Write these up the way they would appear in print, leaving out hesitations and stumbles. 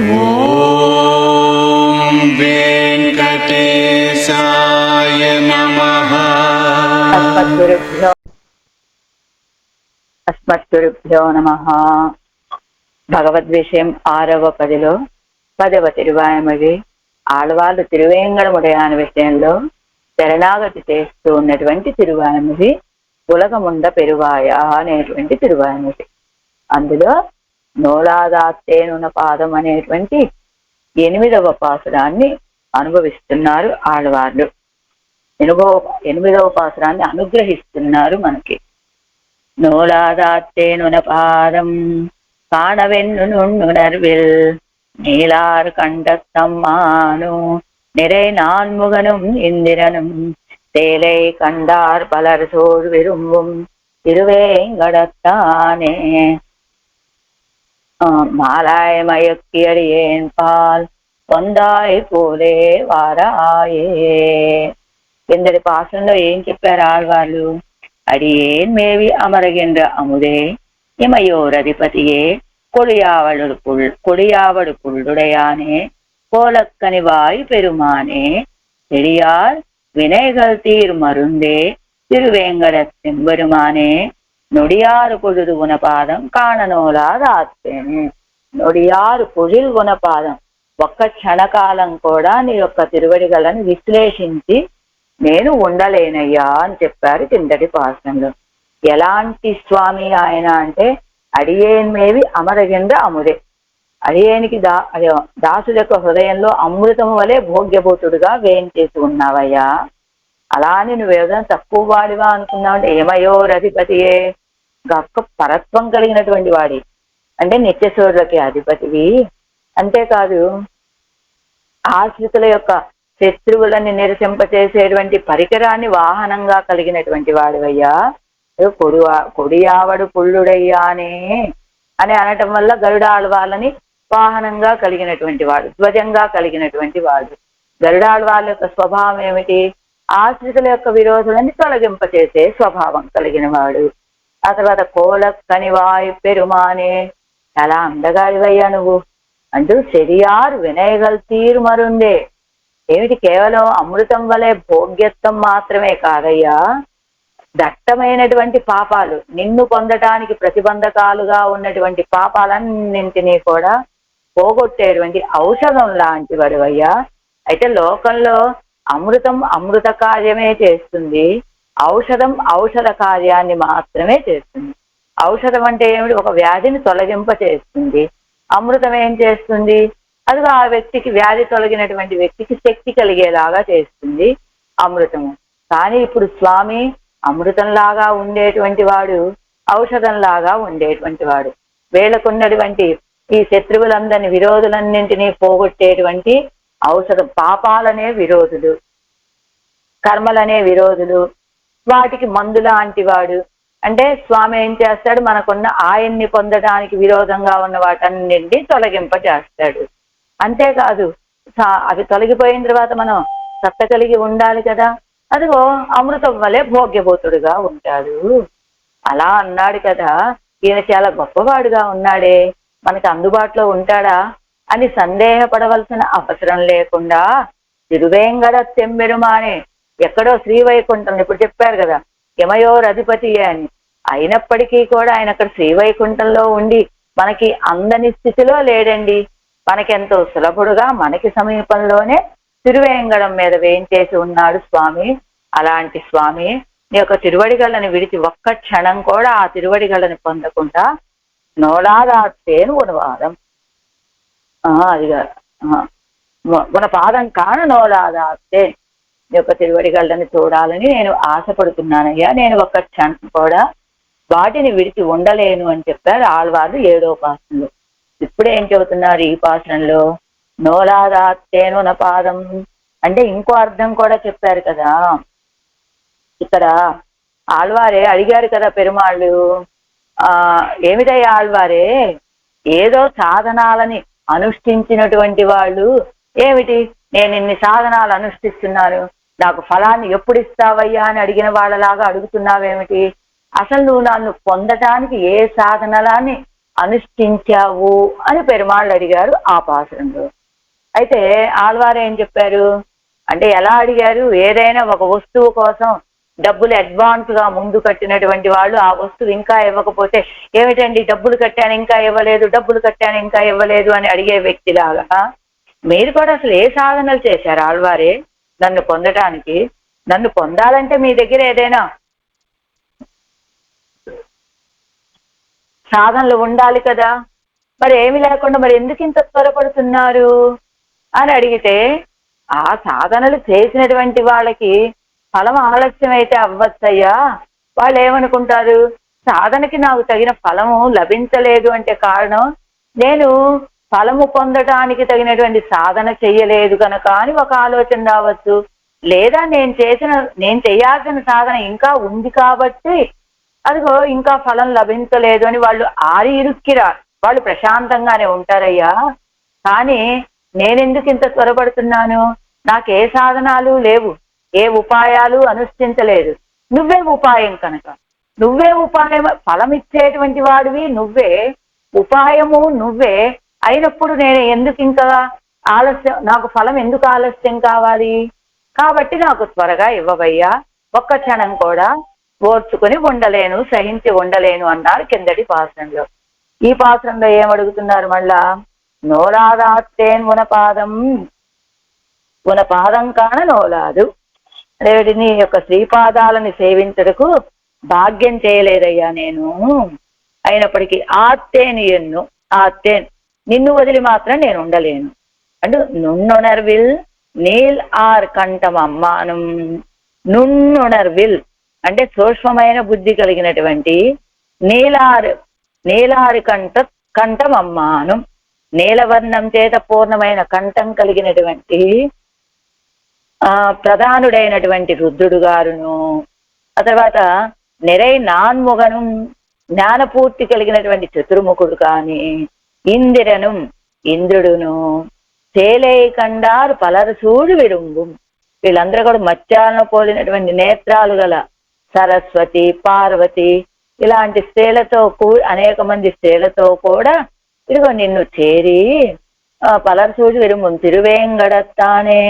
ఓం వెంకటేశాయ నమః. అస్మద్గురుభ్యో నమః. భగవద్విషయం 6వ పదిలో 10వ తిరువాయమది ఆళ్వాళ్ళు తిరువేంగళముడయాన విషయంలో శరణాగతి చేస్తూ ఉన్నటువంటి తిరువాయమది ఉలగముండ పెరువాయ అనేటువంటి తిరువాయమది. అందులో నోలాదాత్తేనున పాదం అనేటువంటి 8వ పాసురాన్ని అనుభవిస్తున్నారు ఆళ్వార్లు. 8వ పాసురాన్ని అనుగ్రహిస్తున్నారు మనకి. நூலாதாத்தேனுன பாதம் காணவென்னுணர்வில் நீலார் கண்டத்தம்மானு நிறை நான்முகனும் இந்திரனும் சேலை கண்டார் பலர் சோழ் விரும்பும் திருவேங்கடத்தானே. மாலாய் மயக்கியடியேன் பால் పొందాయి పోలే వారాయే. కిందటి పాసంలో ఏం చెప్పారు ఆళ్వాళ్ళు? அடியேன் மேவி அமரகின்ற அமுதே இமையோரதிபதியே கொடியாவடு புள்ளுடையானே கோலக்கனிவாய் பெருமானே பெரியார் வினைகள் தீர் மருந்தே திருவேங்கடத்தெம்பெருமானே நொடியாறு பொழுது గుణపాదం కాణనోలాదాత్తేనే. నొడియారు పొజిల్ గుణపాదం, ఒక్క క్షణకాలం కూడా నీ యొక్క తిరువడిగలను విశ్లేషించి నేను ఉండలేనయ్యా అని చెప్పారు కిందటి పాసంలో. ఎలాంటి స్వామి ఆయన అంటే అడియేన్మేవి అమరగింద్ర అముదే. అడియేనికి దాసుల యొక్క హృదయంలో అమృతము వలె భోగ్యభూతుడుగా వేయించేసి ఉన్నావయ్యా. అలానే నువ్వేదో తక్కువ వాడివా అనుకున్నావంటే ఏమయో రధిపతియే, గొప్ప పరత్వం కలిగినటువంటి వాడి అంటే నిత్యసూరులకి అధిపతివి. అంతేకాదు ఆశ్రితుల యొక్క శత్రువులని నిరసింపచేసేటువంటి పరికరాన్ని వాహనంగా కలిగినటువంటి వాడివయ్యా. కొడియావడు పుల్లుడయ్యానే అని అనటం వల్ల గరుడాళ్వాళ్ళని వాహనంగా కలిగినటువంటి వాడు, ధ్వజంగా కలిగినటువంటి వాడు. గరుడాళ్వాళ్ళ యొక్క స్వభావం ఏమిటి? ఆశ్రితుల యొక్క విరోధులని తొలగింపచేసే స్వభావం కలిగిన వాడు. ఆ తర్వాత కోలక్కనివాయ్ పెరుమానే, చాలా అందగాడివయ్యా నువ్వు అంటూ శరియార్ వినయగల్ తీరు మరుందే. ఏమిటి? కేవలం అమృతం వలె భోగ్యత్వం మాత్రమే కాదయ్యా, దట్టమైనటువంటి పాపాలు, నిన్ను పొందటానికి ప్రతిబంధకాలుగా ఉన్నటువంటి పాపాలన్నింటినీ కూడా పోగొట్టేటువంటి ఔషధం లాంటి వాడివయ్యా. అయితే లోకంలో అమృతం అమృత కార్యమే చేస్తుంది, ఔషధం ఔషధ కార్యాన్ని మాత్రమే చేస్తుంది. ఔషధం అంటే ఏమిటి? ఒక వ్యాధిని తొలగింప చేస్తుంది. అమృతం ఏం చేస్తుంది? అది ఆ వ్యక్తికి, వ్యాధి తొలగినటువంటి వ్యక్తికి శక్తి కలిగేలాగా చేస్తుంది అమృతము. కానీ ఇప్పుడు స్వామి అమృతంలాగా ఉండేటువంటి వాడు, ఔషధంలాగా ఉండేటువంటి వాడు. వీళ్ళకున్నటువంటి ఈ శత్రువులందరినీ, విరోధులన్నింటినీ పోగొట్టేటువంటి ఔషధం. పాపాలనే విరోధులు, కర్మలనే విరోధులు, వాటికి మందు లాంటి వాడు. అంటే స్వామి ఏం చేస్తాడు? మనకున్న ఆయన్ని పొందడానికి విరోధంగా ఉన్న వాటన్నింటినీ తొలగింప చేస్తాడు. అంతేకాదు అవి తొలగిపోయిన తర్వాత మనం సత్త కలిగి ఉండాలి కదా, అదిగో అమృతం వలె భోగ్యభూతుడుగా ఉంటాడు. అలా అన్నాడు కదా, ఈయన చాలా గొప్పవాడుగా ఉన్నాడే, మనకి అందుబాటులో ఉంటాడా అని సందేహపడవలసిన అవసరం లేకుండా తిరువేంగడ తెంబెరుమానే, ఎక్కడో శ్రీవైకుంఠం ఇప్పుడు చెప్పారు కదా యమయోర్ అధిపతి అని, అయినప్పటికీ కూడా ఆయన అక్కడ శ్రీవైకుంఠంలో ఉండి మనకి అందని స్థితిలో లేడండి. మనకెంతో సులభుడుగా మనకి సమీపంలోనే తిరువేంగడం మీద వేయించేసి ఉన్నాడు స్వామి. అలాంటి స్వామి నీ యొక్క తిరువడిగళ్ళని విడిచి ఒక్క క్షణం కూడా ఆ తిరువడిగళ్ళని పొందకుండా నోలాదాత్తేను గుణపాదం, అదిగా గుణపాదం కాను నోలాదాత్తే, నీ యొక్క తిరువడిగళ్ళని చూడాలని నేను ఆశపడుతున్నానయ్యా. నేను ఒక్క క్షణం కూడా వాటిని విడిచి ఉండలేను అని చెప్పారు ఆళ్వారు 7వ పాసంలో. ఇప్పుడు ఏం చెబుతున్నారు ఈ పాసనంలో? నోలాదాత్తేనున పాదం అంటే ఇంకో అర్థం కూడా చెప్పారు కదా. ఇక్కడ ఆళ్వారే అడిగారు కదా పెరుమాళ్ళు, ఏమిటయ్యా ఆళ్వారే, ఏదో సాధనాలని అనుష్ఠించినటువంటి వాళ్ళు, ఏమిటి నేను ఇన్ని సాధనాలు అనుష్ఠిస్తున్నాను, నాకు ఫలాన్ని ఎప్పుడు ఇస్తావయ్యా అని అడిగిన వాళ్ళలాగా అడుగుతున్నావేమిటి? అసలు నువ్వు నన్ను పొందటానికి ఏ సాధనలాన్ని అనుష్ఠించావు అని పెరుమాళ్ళు అడిగారు ఆ పాసురంలో. అయితే ఆళ్వారు ఏం చెప్పారు అంటే, ఎలా అడిగారు? ఏదైనా ఒక వస్తువు కోసం డబ్బులు అడ్వాన్స్ గా ముందు కట్టినటువంటి వాళ్ళు ఆ వస్తువు ఇంకా ఇవ్వకపోతే, ఏమిటండి డబ్బులు కట్టాను ఇంకా ఇవ్వలేదు, డబ్బులు కట్టాను ఇంకా ఇవ్వలేదు అని అడిగే వ్యక్తిలాగా మీరు కూడా అసలు ఏ సాధనలు చేశారు ఆళ్వారే నన్ను పొందటానికి? నన్ను పొందాలంటే మీ దగ్గర ఏదైనా సాధనలు ఉండాలి కదా, మరి ఏమి లేకుండా మరి ఎందుకు ఇంత త్వరపడుతున్నారు అని అడిగితే, ఆ సాధనలు చేసినటువంటి వాళ్ళకి ఫలం ఆలస్యం అయితే అవ్వచ్చయ్యా. వాళ్ళు ఏమనుకుంటారు, సాధనకి నాకు తగిన ఫలము లభించలేదు అంటే కారణం నేను ఫలము పొందటానికి తగినటువంటి సాధన చెయ్యలేదు కనుక అని ఒక ఆలోచన రావచ్చు. లేదా నేను చేయాల్సిన సాధన ఇంకా ఉంది కాబట్టి అదిగో ఇంకా ఫలం లభించలేదు అని వాళ్ళు ఆరి ఇరుక్కిరా, వాళ్ళు ప్రశాంతంగానే ఉంటారయ్యా. కానీ నేనెందుకు ఇంత త్వరపడుతున్నాను? నాకు ఏ సాధనాలు లేవు, ఏ ఉపాయాలు అనుష్ఠించలేదు. నువ్వే ఉపాయం కనుక, నువ్వే ఉపాయం, ఫలం ఇచ్చేటువంటి వాడివి నువ్వే, ఉపాయము నువ్వే అయినప్పుడు నేను ఎందుకు ఇంకా ఆలస్యం, నాకు ఫలం ఎందుకు ఆలస్యం కావాలి? కాబట్టి నాకు త్వరగా ఇవ్వవయ్యా, ఒక్క క్షణం కూడా ఓర్చుకుని ఉండలేను, సహించి ఉండలేను అన్నారు కిందటి పాత్రంలో. ఈ పాత్రంలో ఏమడుగుతున్నారు మళ్ళా? నోలాదాత్తేన్ ఉనపాదం కాన నోలాదు. అదేవిడి నీ యొక్క శ్రీపాదాలని సేవించడకు భాగ్యం చేయలేదయ్యా నేను. అయినప్పటికీ ఆత్తేన్ నిన్ను వదిలి మాత్రం నేను ఉండలేను. అంటే నున్నుణర్విల్ నీల్ ఆర్ కంఠం అమ్మానం. నున్నుణర్విల్ అంటే సూక్ష్మమైన బుద్ధి కలిగినటువంటి నీలారి కంఠం అమ్మానం, నీలవర్ణం చేత పూర్ణమైన కంఠం కలిగినటువంటి ప్రధానుడైనటువంటి రుద్రుడు గారును, ఆ తర్వాత నిరై నాన్ముగను జ్ఞానపూర్తి కలిగినటువంటి చతుర్ముఖుడు కాని, ఇంద్రుడును, చేలై కండారు పలరసూడు విడుంబు, వీళ్ళందరూ కూడా మత్స్యాలను పోలినటువంటి నేత్రాలు గల సరస్వతి, పార్వతి ఇలాంటి స్త్రీలతో అనేక మంది స్త్రీలతో కూడా ఇదిగో నిన్ను చేరి పలరసూడు విడుంబు తిరువేంగడత్తానే,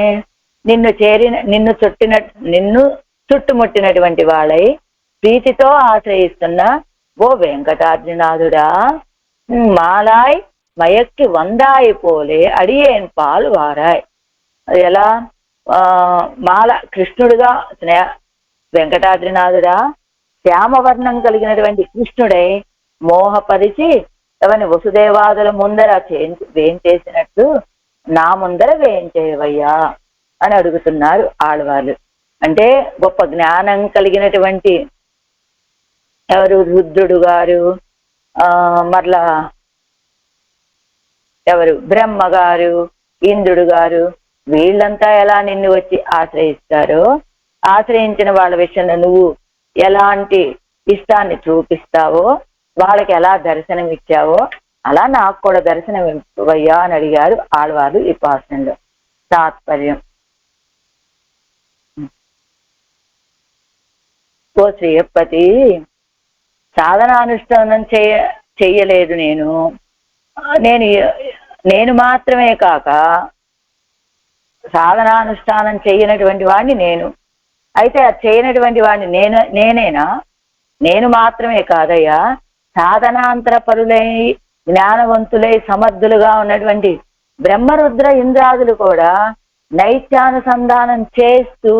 నిన్ను చుట్టుముట్టినటువంటి వాళ్ళై ప్రీతితో ఆశ్రయిస్తున్న ఓ వెంకటాద్రినాథుడా, మాలాయ్ మయక్కి వందాయి పోలే అడియేన్ పాలు వారాయ్. అది ఎలా? మాల కృష్ణుడుగా వెంకటాద్రినాథుడా శ్యామవర్ణం కలిగినటువంటి కృష్ణుడై మోహపరిచి అవని వసుదేవాదుల ముందర వేయించేసినట్టు నా ముందర వేయించేవయ్యా అని అడుగుతున్నారు ఆళ్వార్లు. అంటే గొప్ప జ్ఞానం కలిగినటువంటి ఎవరు? రుద్రుడు గారు, మరలా ఎవరు? బ్రహ్మ గారు, ఇంద్రుడు గారు, వీళ్ళంతా ఎలా నిన్ను వచ్చి ఆశ్రయిస్తారో, ఆశ్రయించిన వాళ్ళ విషయంలో నువ్వు ఎలాంటి ఇష్టాన్ని చూపిస్తావో, వాళ్ళకి ఎలా దర్శనం ఇచ్చావో అలా నాకు కూడా దర్శనం ఇవ్వయ్యా అని అడిగారు ఆళ్వారు ఈ పాసనంలో. తాత్పర్యం: ఓ శ్రీయప్పతి, సాధనానుష్ఠానం చెయ్యలేదు నేను మాత్రమే కాక సాధనానుష్ఠానం చెయ్యనటువంటి వాడిని నేను. అయితే అది చేయనటువంటి వాడిని నేనేనా? నేను మాత్రమే కాదయ్యా, సాధనాంతర పరులై జ్ఞానవంతులై సమర్థులుగా ఉన్నటువంటి బ్రహ్మరుద్ర ఇంద్రాదులు కూడా నైత్యానుసంధానం చేస్తూ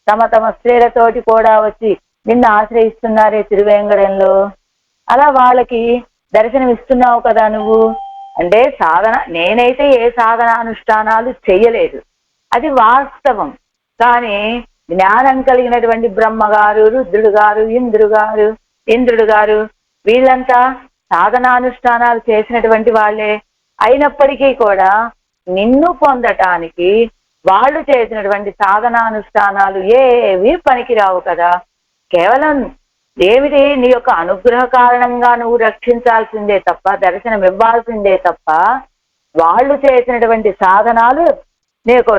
తమ తమ స్త్రీలతోటి కూడా వచ్చి నిన్ను ఆశ్రయిస్తున్నారే తిరువేంగడంలో. అలా వాళ్ళకి దర్శనం ఇస్తున్నావు కదా నువ్వు. అంటే నేనైతే ఏ సాధనానుష్ఠానాలు చెయ్యలేదు, అది వాస్తవం. కానీ జ్ఞానం కలిగినటువంటి బ్రహ్మగారు, రుద్రుడు గారు, ఇంద్రుడు గారు వీళ్ళంతా సాధనానుష్ఠానాలు చేసినటువంటి వాళ్ళే. అయినప్పటికీ కూడా నిన్ను పొందటానికి వాళ్ళు చేసినటువంటి సాధనానుష్ఠానాలు ఏవి పనికిరావు కదా. కేవలం ఏమిటి? నీ యొక్క అనుగ్రహ కారణంగా నువ్వు రక్షించాల్సిందే తప్ప, దర్శనం ఇవ్వాల్సిందే తప్ప, వాళ్ళు చేసినటువంటి సాధనాలు నీకు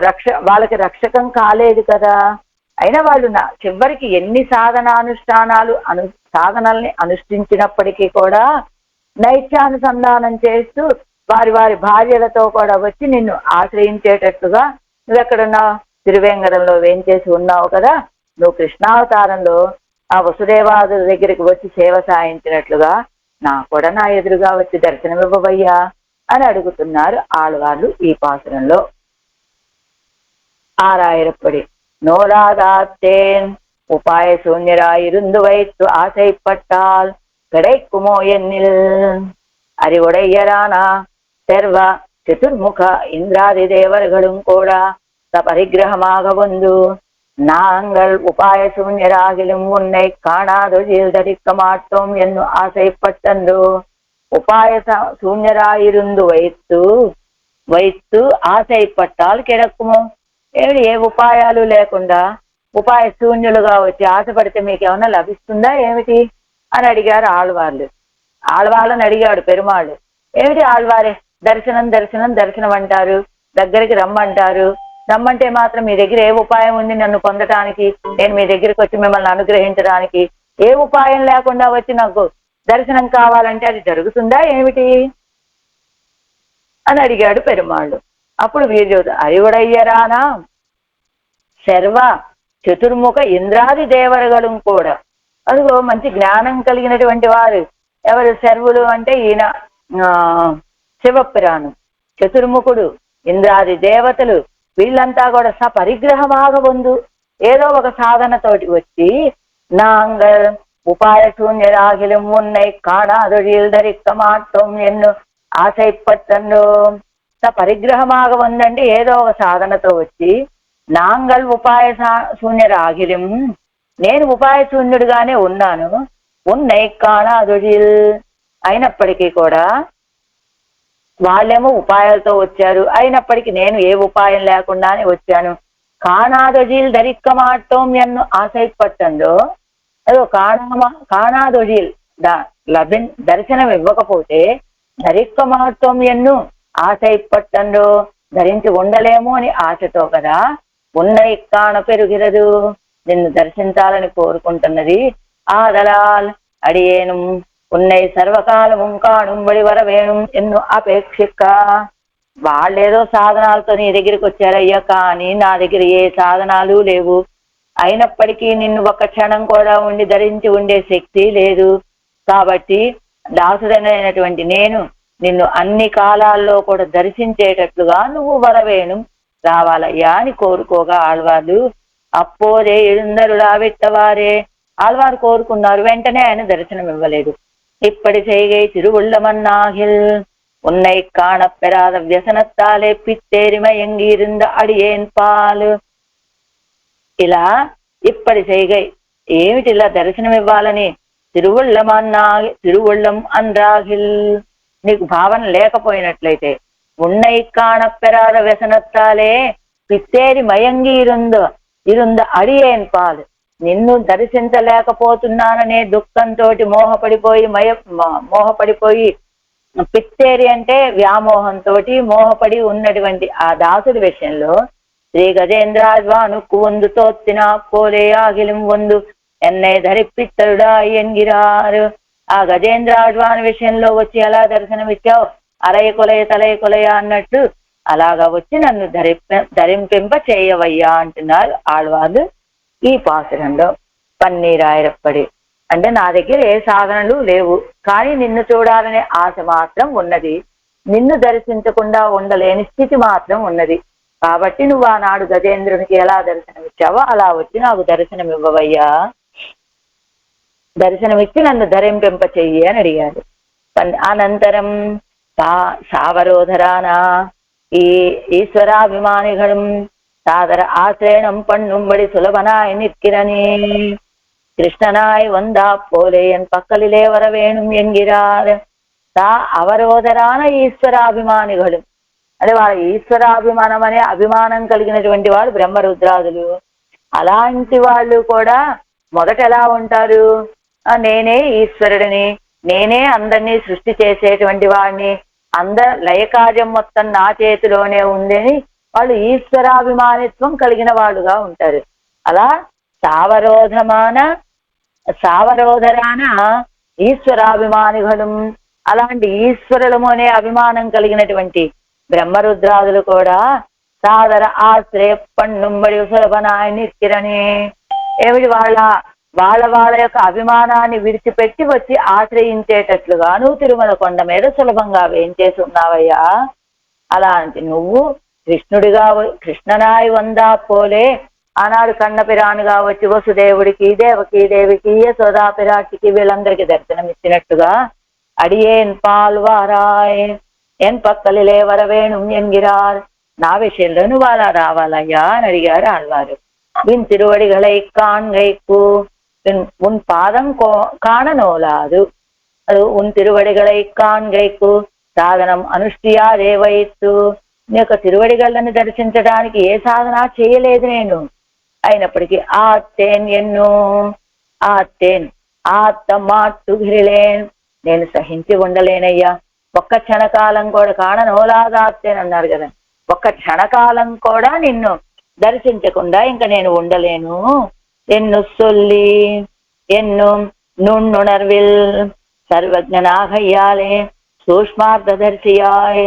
వాళ్ళకి రక్షకం కాలేదు కదా. అయినా వాళ్ళు చివరికి ఎన్ని సాధనాల్ని అనుష్ఠించినప్పటికీ కూడా నైత్యానుసంధానం చేస్తూ వారి వారి భార్యలతో కూడా వచ్చి నిన్ను ఆశ్రయించేటట్లుగా నువ్వెక్కడున్నావు? తిరువేంగరంలో వేంచేసి ఉన్నావు కదా, నువ్వు కృష్ణావతారంలో ఆ వసుదేవాదుల దగ్గరికి వచ్చి సేవ సాయించినట్లుగా నా కూడా నా ఎదురుగా వచ్చి దర్శనమివ్వవయ్యా అని అడుగుతున్నారు ఆళ్వార్లు ఈ పాసురంలో. ஆறாயிரப்படி நோலாதாத்தேன் உபாய சூன்யராயிருந்து வைத்து ஆசைப்பட்டால் கிடைக்குமோ என்னில் அறிவுடையரானா சர்வ சதுர்முக இந்திராதி தேவர்களும் கூட சபரிகிரகமாக வந்து நாங்கள் உபாய சூன்யராகிலும் உன்னை காணாதொழில் தரிக்க மாட்டோம் என்று ஆசைப்பட்டந்தோ உபாய சூன்யராயிருந்து வைத்து ఆశైపట్టాలు కిడక్కుమో. ఏమిటి, ఏ ఉపాయాలు లేకుండా ఉపాయ శూన్యులుగా వచ్చి ఆశపడితే మీకేమన్నా లభిస్తుందా ఏమిటి అని అడిగారు ఆళ్వార్లు. ఆళ్వాళ్ళని అడిగాడు పెరుమాళ్ళు. ఏమిటి ఆళ్వారే, దర్శనం దర్శనం దర్శనం అంటారు, దగ్గరికి రమ్మంటారు, రమ్మంటే మాత్రం మీ దగ్గర ఏ ఉపాయం ఉంది నన్ను పొందటానికి, నేను మీ దగ్గరికి వచ్చి మిమ్మల్ని అనుగ్రహించడానికి? ఏ ఉపాయం లేకుండా వచ్చి నాకు దర్శనం కావాలంటే అది జరుగుతుందా ఏమిటి అని అడిగాడు పెరుమాళ్ళు. అప్పుడు వీర్యోధ అరివడయ్యరానా సర్వ చతుర్ముఖ ఇంద్రాది దేవరగలు కూడా, అదిగో మంచి జ్ఞానం కలిగినటువంటి వారు ఎవరు? సర్వులు అంటే ఈయన శివపురాణం, చతుర్ముఖుడు, ఇంద్రాది దేవతలు, వీళ్ళంతా కూడా సపరిగ్రహమాగ పొందు ఏదో ఒక సాధనతోటి వచ్చి నాంగల్ ఉపాయ శూన్యరాగిలం ఉన్నై కాణాదొழில் ధరిక్క మాటం ఎన్ను ఆశైపట్టండు. పరిగ్రహమాగ ఉందండి, ఏదో ఒక సాధనతో వచ్చి నాంగల్ ఉపాయ శూన్యరాగిలం, నేను ఉపాయ శూన్యుడిగానే ఉన్నాను, ఉన్నై కాణాదొழில், అయినప్పటికీ కూడా వాళ్ళేమో ఉపాయాలతో వచ్చారు, అయినప్పటికీ నేను ఏ ఉపాయం లేకుండానే వచ్చాను. కాణాదొழில் ధరిక్క మాటం ఎన్ను ఆశైపట్టండు, అదో కాణాదొழிల్ దర్శనం ఇవ్వకపోతే ధరిక్క మాటం ఎన్ను ఆశైపట్టండు, ధరించి ఉండలేము అని ఆశతో కదా ఉన్నై కాణ పెరుగిరదు, నిన్ను దర్శించాలని కోరుకుంటున్నది. ఆదలాల్ అడియేను ఉన్నై సర్వకాలము కాణుంబడి వరవేణుం ఎన్ను అపేక్షిక. వాళ్ళేదో సాధనాలతో నీ దగ్గరికి వచ్చారయ్యా, కానీ నా దగ్గర ఏ సాధనాలు లేవు, అయినప్పటికీ నిన్ను ఒక క్షణం కూడా ఉండి ధరించి ఉండే శక్తి లేదు. కాబట్టి దాసుడైనటువంటి నేను నిన్ను అన్ని కాలాల్లో కూడా దర్శించేటట్లుగా నువ్వు వరవేణు రావాలయ్యా అని కోరుకోగా ఆళ్వార్లు అప్పోదే ఎഴുந்தருளா విట్టవారే, ఆళ్వారు కోరుకున్నారు, వెంటనే ఆయన దర్శనం ఇవ్వలేదు. ఇప్పటి செய்கை திருவுள்ளமன்னாகில் உன்னை காணப்பெறாத వ్యసనத்தாலே పిత్తేరిమయంగి இருந்த అడియేన్ పాలు. ఇలా ఇప్పటి செய்கை ఏమిటి, ఇలా దర్శనం ఇవ్వాలని తిరువుళ్ళం అన్రాగిల్, నీకు భావన లేకపోయినట్లయితే ఉన్నై కాణప్పెరాద వ్యసనత్తాలే పిత్తేరి మయంగి ఇరుంద అడియేన్ పాలు, నిన్ను దర్శించలేకపోతున్నాననే దుఃఖంతో మోహపడిపోయి పిత్తేరి అంటే వ్యామోహంతో మోహపడి ఉన్నటువంటి ఆ దాసుడి విషయంలో శ్రీ గజేంద్రాజ్వానుకు వందు తోత్తిన పోలే ఆగిలం వందు ఎన్నై ధరిప్పిత్తరుడా ఎన్గిరారు. ఆ గజేంద్రాజ్వాన్ విషయంలో వచ్చి ఎలా దర్శనమిచ్చావు, అలయ కొలయ తలయ కొలయ అన్నట్టు అలాగా వచ్చి నన్ను ధరింపింప చేయవయ్యా అంటున్నారు ఆళ్వార్లు ఈ పాసురంలో. పన్నీరాయిరప్పడి అంటే నా దగ్గర ఏ సాధనలు లేవు, కానీ నిన్ను చూడాలనే ఆశ మాత్రం ఉన్నది, నిన్ను దర్శించకుండా ఉండలేని స్థితి మాత్రం ఉన్నది. కాబట్టి నువ్వు ఆనాడు గజేంద్రునికి ఎలా దర్శనమిచ్చావో అలా వచ్చి నాకు దర్శనం ఇవ్వవయ్యా, దర్శనమిచ్చి నన్ను ధరింపింప చెయ్యి అని అడిగాడు. అనంతరం సావరోధరానా ఈ ఈశ్వరాభిమానిగళం సాదర ఆశ్రయణం పన్నుంబడి సులభనాయ నిற்கிறனே కృష్ణనాయ్ వందా పోలేయన్ పక్కలిలే వరవేణుం ఎంగిరార్. అవరోధరాన ఈశ్వరాభిమానిగళం అంటే వాళ్ళ ఈశ్వరాభిమానం అనే అభిమానం కలిగినటువంటి వాళ్ళు బ్రహ్మరుద్రాదులు. అలాంటి వాళ్ళు కూడా మొదట ఎలా ఉంటారు, నేనే ఈశ్వరుడిని, నేనే అందరినీ సృష్టి చేసేటువంటి వాడిని, లయకార్యం మొత్తం నా చేతిలోనే ఉందని వాళ్ళు ఈశ్వరాభిమానిత్వం కలిగిన వాళ్ళుగా ఉంటారు. అలా సావరోధరాన ఈశ్వరాభిమానిగళం అలాంటి ఈశ్వరులము అనే అభిమానం కలిగినటువంటి బ్రహ్మరుద్రాదులు కూడా సాదర ఆశ్రయ పన్నుంబడి సులభనాయ నిత్తిరని ఏమిటి వాళ్ళ యొక్క అభిమానాన్ని విడిచిపెట్టి వచ్చి ఆశ్రయించేటట్లుగా నువ్వు తిరుమల కొండ మీద సులభంగా వేయించేసి ఉన్నావయ్యా. అలాంటి నువ్వు కృష్ణనాయి వందా పోలే ఆనాడు కన్నపిరానుగా వచ్చి వసుదేవుడికి దేవకి దేవికి యశోదా పిరాటికి వీళ్ళందరికీ దర్శనమిచ్చినట్టుగా అడియేన్ పాల్వారాయ్ ఎన్ పక్కలిలే వరవేణు ఎంగిరార్ నా విషయంలో నువ్వు అలా రావాలయ్యా అని అడిగారు ఆళ్వారు. విన్ తిరువడిగలై కాన్గైకు ఉన్ పాదం కాణనోలాదు అది ఉన్ తిరువడిగలై కాన్గైకు సాధనం అనుష్ఠియాదేవైత్తు నీ యొక్క తిరువడిగళ్ళని దర్శించడానికి ఏ సాధన చేయలేదు నేను. అయినప్పటికీ ఆత్తేన్ ఆత్త మాట్టు గిరిలేన్ నేను సహించి ఉండలేనయ్యా. ఒక్క క్షణకాలం కూడా కాణనోలాదాత్తేన్ అన్నారు కదా, ఒక్క క్షణకాలం కూడా నిన్ను దర్శించకుండా ఇంకా నేను ఉండలేను. ఎన్ను సొల్లి ఎన్ను నుణ్ణుణర్విల్ సర్వజ్ఞనాఘయ్యాలే సూక్ష్మార్థదర్శియాయ్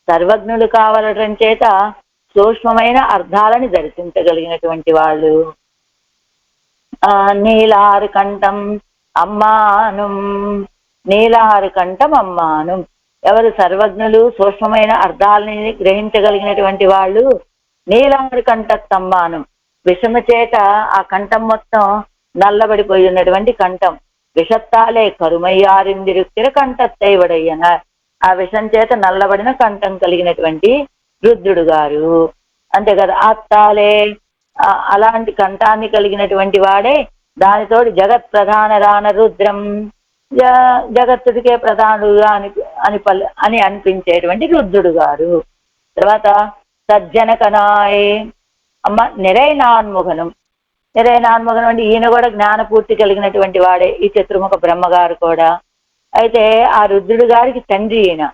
సర్వజ్ఞులు కావలటం చేత సూక్ష్మమైన అర్థాలని దర్శించగలిగినటువంటి వాళ్ళు. నీలారు కంఠం అమ్మానం ఎవరు సర్వజ్ఞులు సూక్ష్మమైన అర్థాలని గ్రహించగలిగినటువంటి వాళ్ళు నీలారు కంఠత్తమ్మానం విషమ చేత ఆ కంఠం మొత్తం నల్లబడిపోయి ఉన్నటువంటి కంఠం విషత్తాలే కరుమయ్యారిందిరుక్తిర కంఠత్తైవడయ్యన ఆ విషం చేత నల్లబడిన కంఠం కలిగినటువంటి రుద్రుడు గారు అంతే కదా. ఆత్తాలే అలాంటి కంఠాన్ని కలిగినటువంటి వాడే దానితోటి జగత్ ప్రధాన రాన రుద్రం జగత్తుడికే ప్రధానుడుగా అని అనిపించేటువంటి రుద్రుడు గారు. తర్వాత సజ్జనకనాయ్ అమ్మ నిరైనాన్ముఖనం అంటే ఈయన కూడా జ్ఞానపూర్తి కలిగినటువంటి వాడే ఈ చతుర్ముఖ బ్రహ్మగారు కూడా. అయితే ఆ రుద్రుడు గారికి తండ్రి ఈయన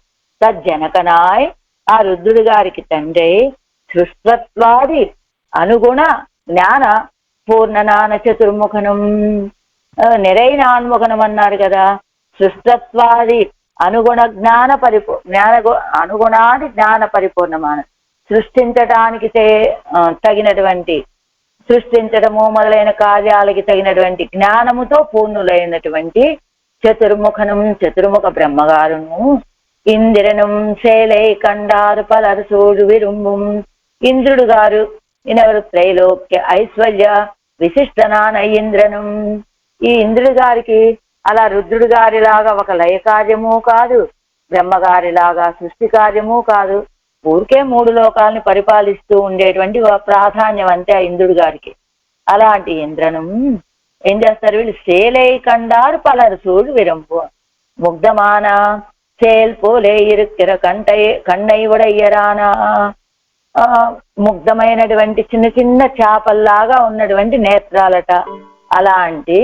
సజ్జనకనాయ్ ఆ రుద్రుడు గారికి తండ్రి సృష్టత్వాది అనుగుణ జ్ఞాన పూర్ణనాన చతుర్ముఖనం నిరైనాన్ముఖనం అన్నారు కదా. సృష్టత్వాది అనుగుణ అనుగుణాది జ్ఞాన పరిపూర్ణమాన సృష్టించడానికి తగినటువంటి సృష్టించడము మొదలైన కార్యాలకి తగినటువంటి జ్ఞానముతో పూర్ణులైనటువంటి చతుర్ముఖ బ్రహ్మగారును. ఇందిరనం శైలై కండారు పలరసూడు విరుంబుం ఇంద్రుడు గారు ఈయనెవరు త్రైలోక్య ఐశ్వర్య విశిష్టనాన ఇంద్రనం. ఈ ఇంద్రుడి గారికి అలా రుద్రుడి గారిలాగా ఒక లయ కార్యము కాదు, బ్రహ్మగారిలాగా సృష్టి కార్యము కాదు, ఊరికే 3 లోకాలని పరిపాలిస్తూ ఉండేటువంటి ప్రాధాన్యం అంతే ఆ ఇంద్రుడి గారికి. అలాంటి ఇంద్రనం ఏం చేస్తారు వీళ్ళు శేలై కండారు పలరసూడు విరంపు ముగ్ధమాన சேல் போலே இருக்கிற కన్నై ఉడయ్యరానా ముగ్ధమైనటువంటి చిన్న చిన్న చేపల్లాగా ఉన్నటువంటి నేత్రాలట. అలాంటి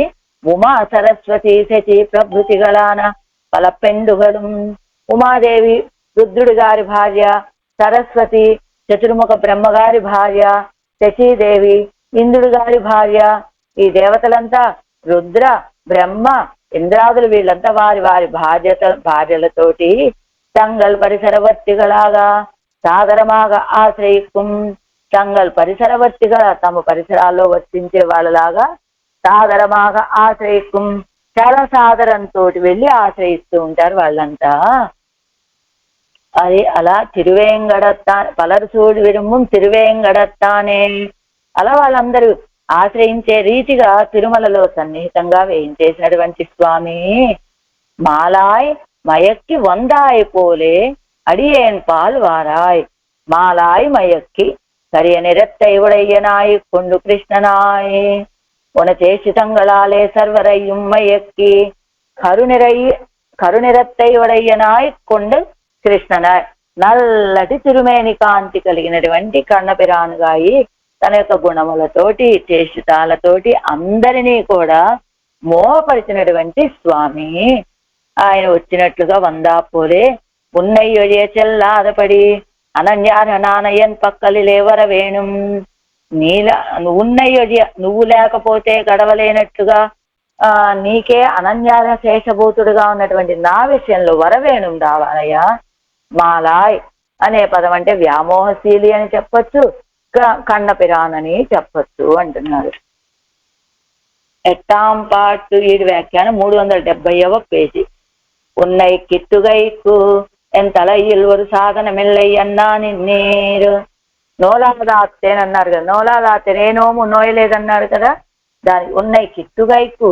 ఉమా సరస్వతి శచి ప్రభృతి గలాన పలపెండుగలు ఉమాదేవి రుద్రుడి గారి భార్య, సరస్వతి చతుర్ముఖ బ్రహ్మగారి భార్య, శచీదేవి ఇంద్రుడి గారి భార్య. ఈ దేవతలంతా రుద్ర బ్రహ్మ ఇంద్రాదులు వీళ్ళంతా వారి భార్యలతోటి తంగల్ పరిసరవర్తిగలాగా సాగరమాగా ఆశ్రయిక్కుం తంగల్ పరిసరవర్తిగా తమ పరిసరాల్లో వర్తించే వాళ్ళలాగా సాగరమాగా ఆశ్రయిక్కుం చాలా సాదరంతో వెళ్ళి ఆశ్రయిస్తూ ఉంటారు వాళ్ళంతా. అది అలా తిరువేంగడత్తా పలరసూడు విరుంబం తిరువేంగడత్తానే అలా వాళ్ళందరూ ఆశ్రయించే రీతిగా తిరుమలలో సన్నిహితంగా వేయించేసినటువంటి స్వామి మాలాయ్ మయక్కి వందాయ్ పోలే అడియేన్ పాల్ వారాయ్ మాలాయ్ మయక్కి కరియ నిరత్తై ఉడయ్యనాయ్ కొండు కృష్ణనాయ్ உனச்சேஷிதங்களாலே சர்வரையும் மயக்கி కరునిరత్తై ఉడయ్యనాయ్ కొండ కృష్ణనాయ్ నల్లటి తిరుమేని కాంతి కలిగినటువంటి కన్నపిరానుగాయి తన యొక్క గుణములతోటి చేష్టితాలతోటి అందరినీ కూడా మోహపరిచినటువంటి స్వామి. ఆయన వచ్చినట్లుగా వందాపోలే ఉన్నయ్యొழிய చెల్లాదపడి అనన్యాన నానయన్ పక్కలి లేవర వేణుం ఉన్నయ్యొழிయ నువ్వు లేకపోతే గడవలేనట్లుగా నీకే అనన్యాల శేషభూతుడుగా ఉన్నటువంటి నా విషయంలో వరవేణుం రావాలయ్యా. మాలాయ్ అనే పదం అంటే వ్యామోహశీలి అని చెప్పొచ్చు, కన్నపిరానని చెప్పొచ్చు అంటున్నారు. ఎట్టాం పాటు ఈడు వ్యాఖ్యానం 370వ పేజీ. ఉన్నై కిట్టుగైకు ఎంతలయ్యల్ ஒரு సాధనమిల్లై అన్నా నిన్నీరు. నోలాదాత్తేనన్నారు కదా, నోలాదాత్తేనేనోము నోయలేదన్నారు కదా, దానికి ఉన్నై కిట్టుగైకు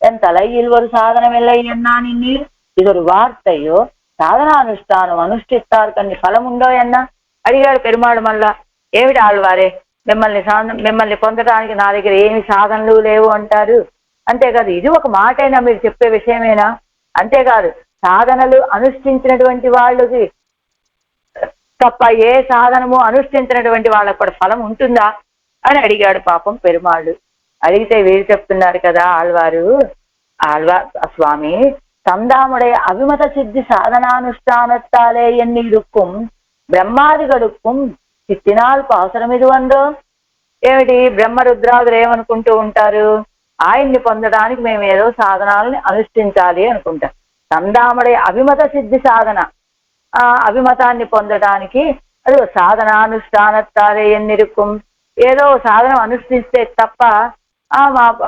ఎంతలయ్యల్ ஒரு సాధనమిల్లై అన్నా నిన్నీరు. ఇది ஒரு వార్తయో సాధనానుష్ఠానం అనుష్ఠిస్తారు కానీ ఫలం ఉండో అన్నా అడిగాడు పెరుమాడు. మళ్ళా ఏమిటి ఆళ్వారే మిమ్మల్ని పొందడానికి నా దగ్గర ఏమి సాధనలు లేవు అంటారు. అంతేకాదు ఇది ఒక మాటైనా మీరు చెప్పే విషయమేనా? అంతేకాదు సాధనలు అనుష్ఠించినటువంటి వాళ్ళకి తప్ప ఏ సాధనము అనుష్ఠించినటువంటి వాళ్ళకి కూడా ఫలం ఉంటుందా అని అడిగాడు పాపం పెరుమాళ్ళు. అడిగితే వీరు చెప్తున్నారు కదా స్వామి, தந்தாமுடைய அபிமத சித்தி சாதனானுஷ்டானத்தாலே எண்ணிருக்கும் బ్రహ్మాదిగడుక్కుం చిత్తినాల్ పాసరం ఇది వందో. ఏమిటి బ్రహ్మరుద్రాదులు ఏమనుకుంటూ ఉంటారు? ఆయన్ని పొందడానికి మేము ఏదో సాధనాలని అనుష్ఠించాలి అనుకుంటాం. తందాముடைய అభిమత సిద్ధి సాధన, అభిమతాన్ని పొందడానికి అది సాధనానుష్ఠానత్తాలే ఎన్నిరుక్కుం, ఏదో సాధనం అనుష్ఠిస్తే తప్ప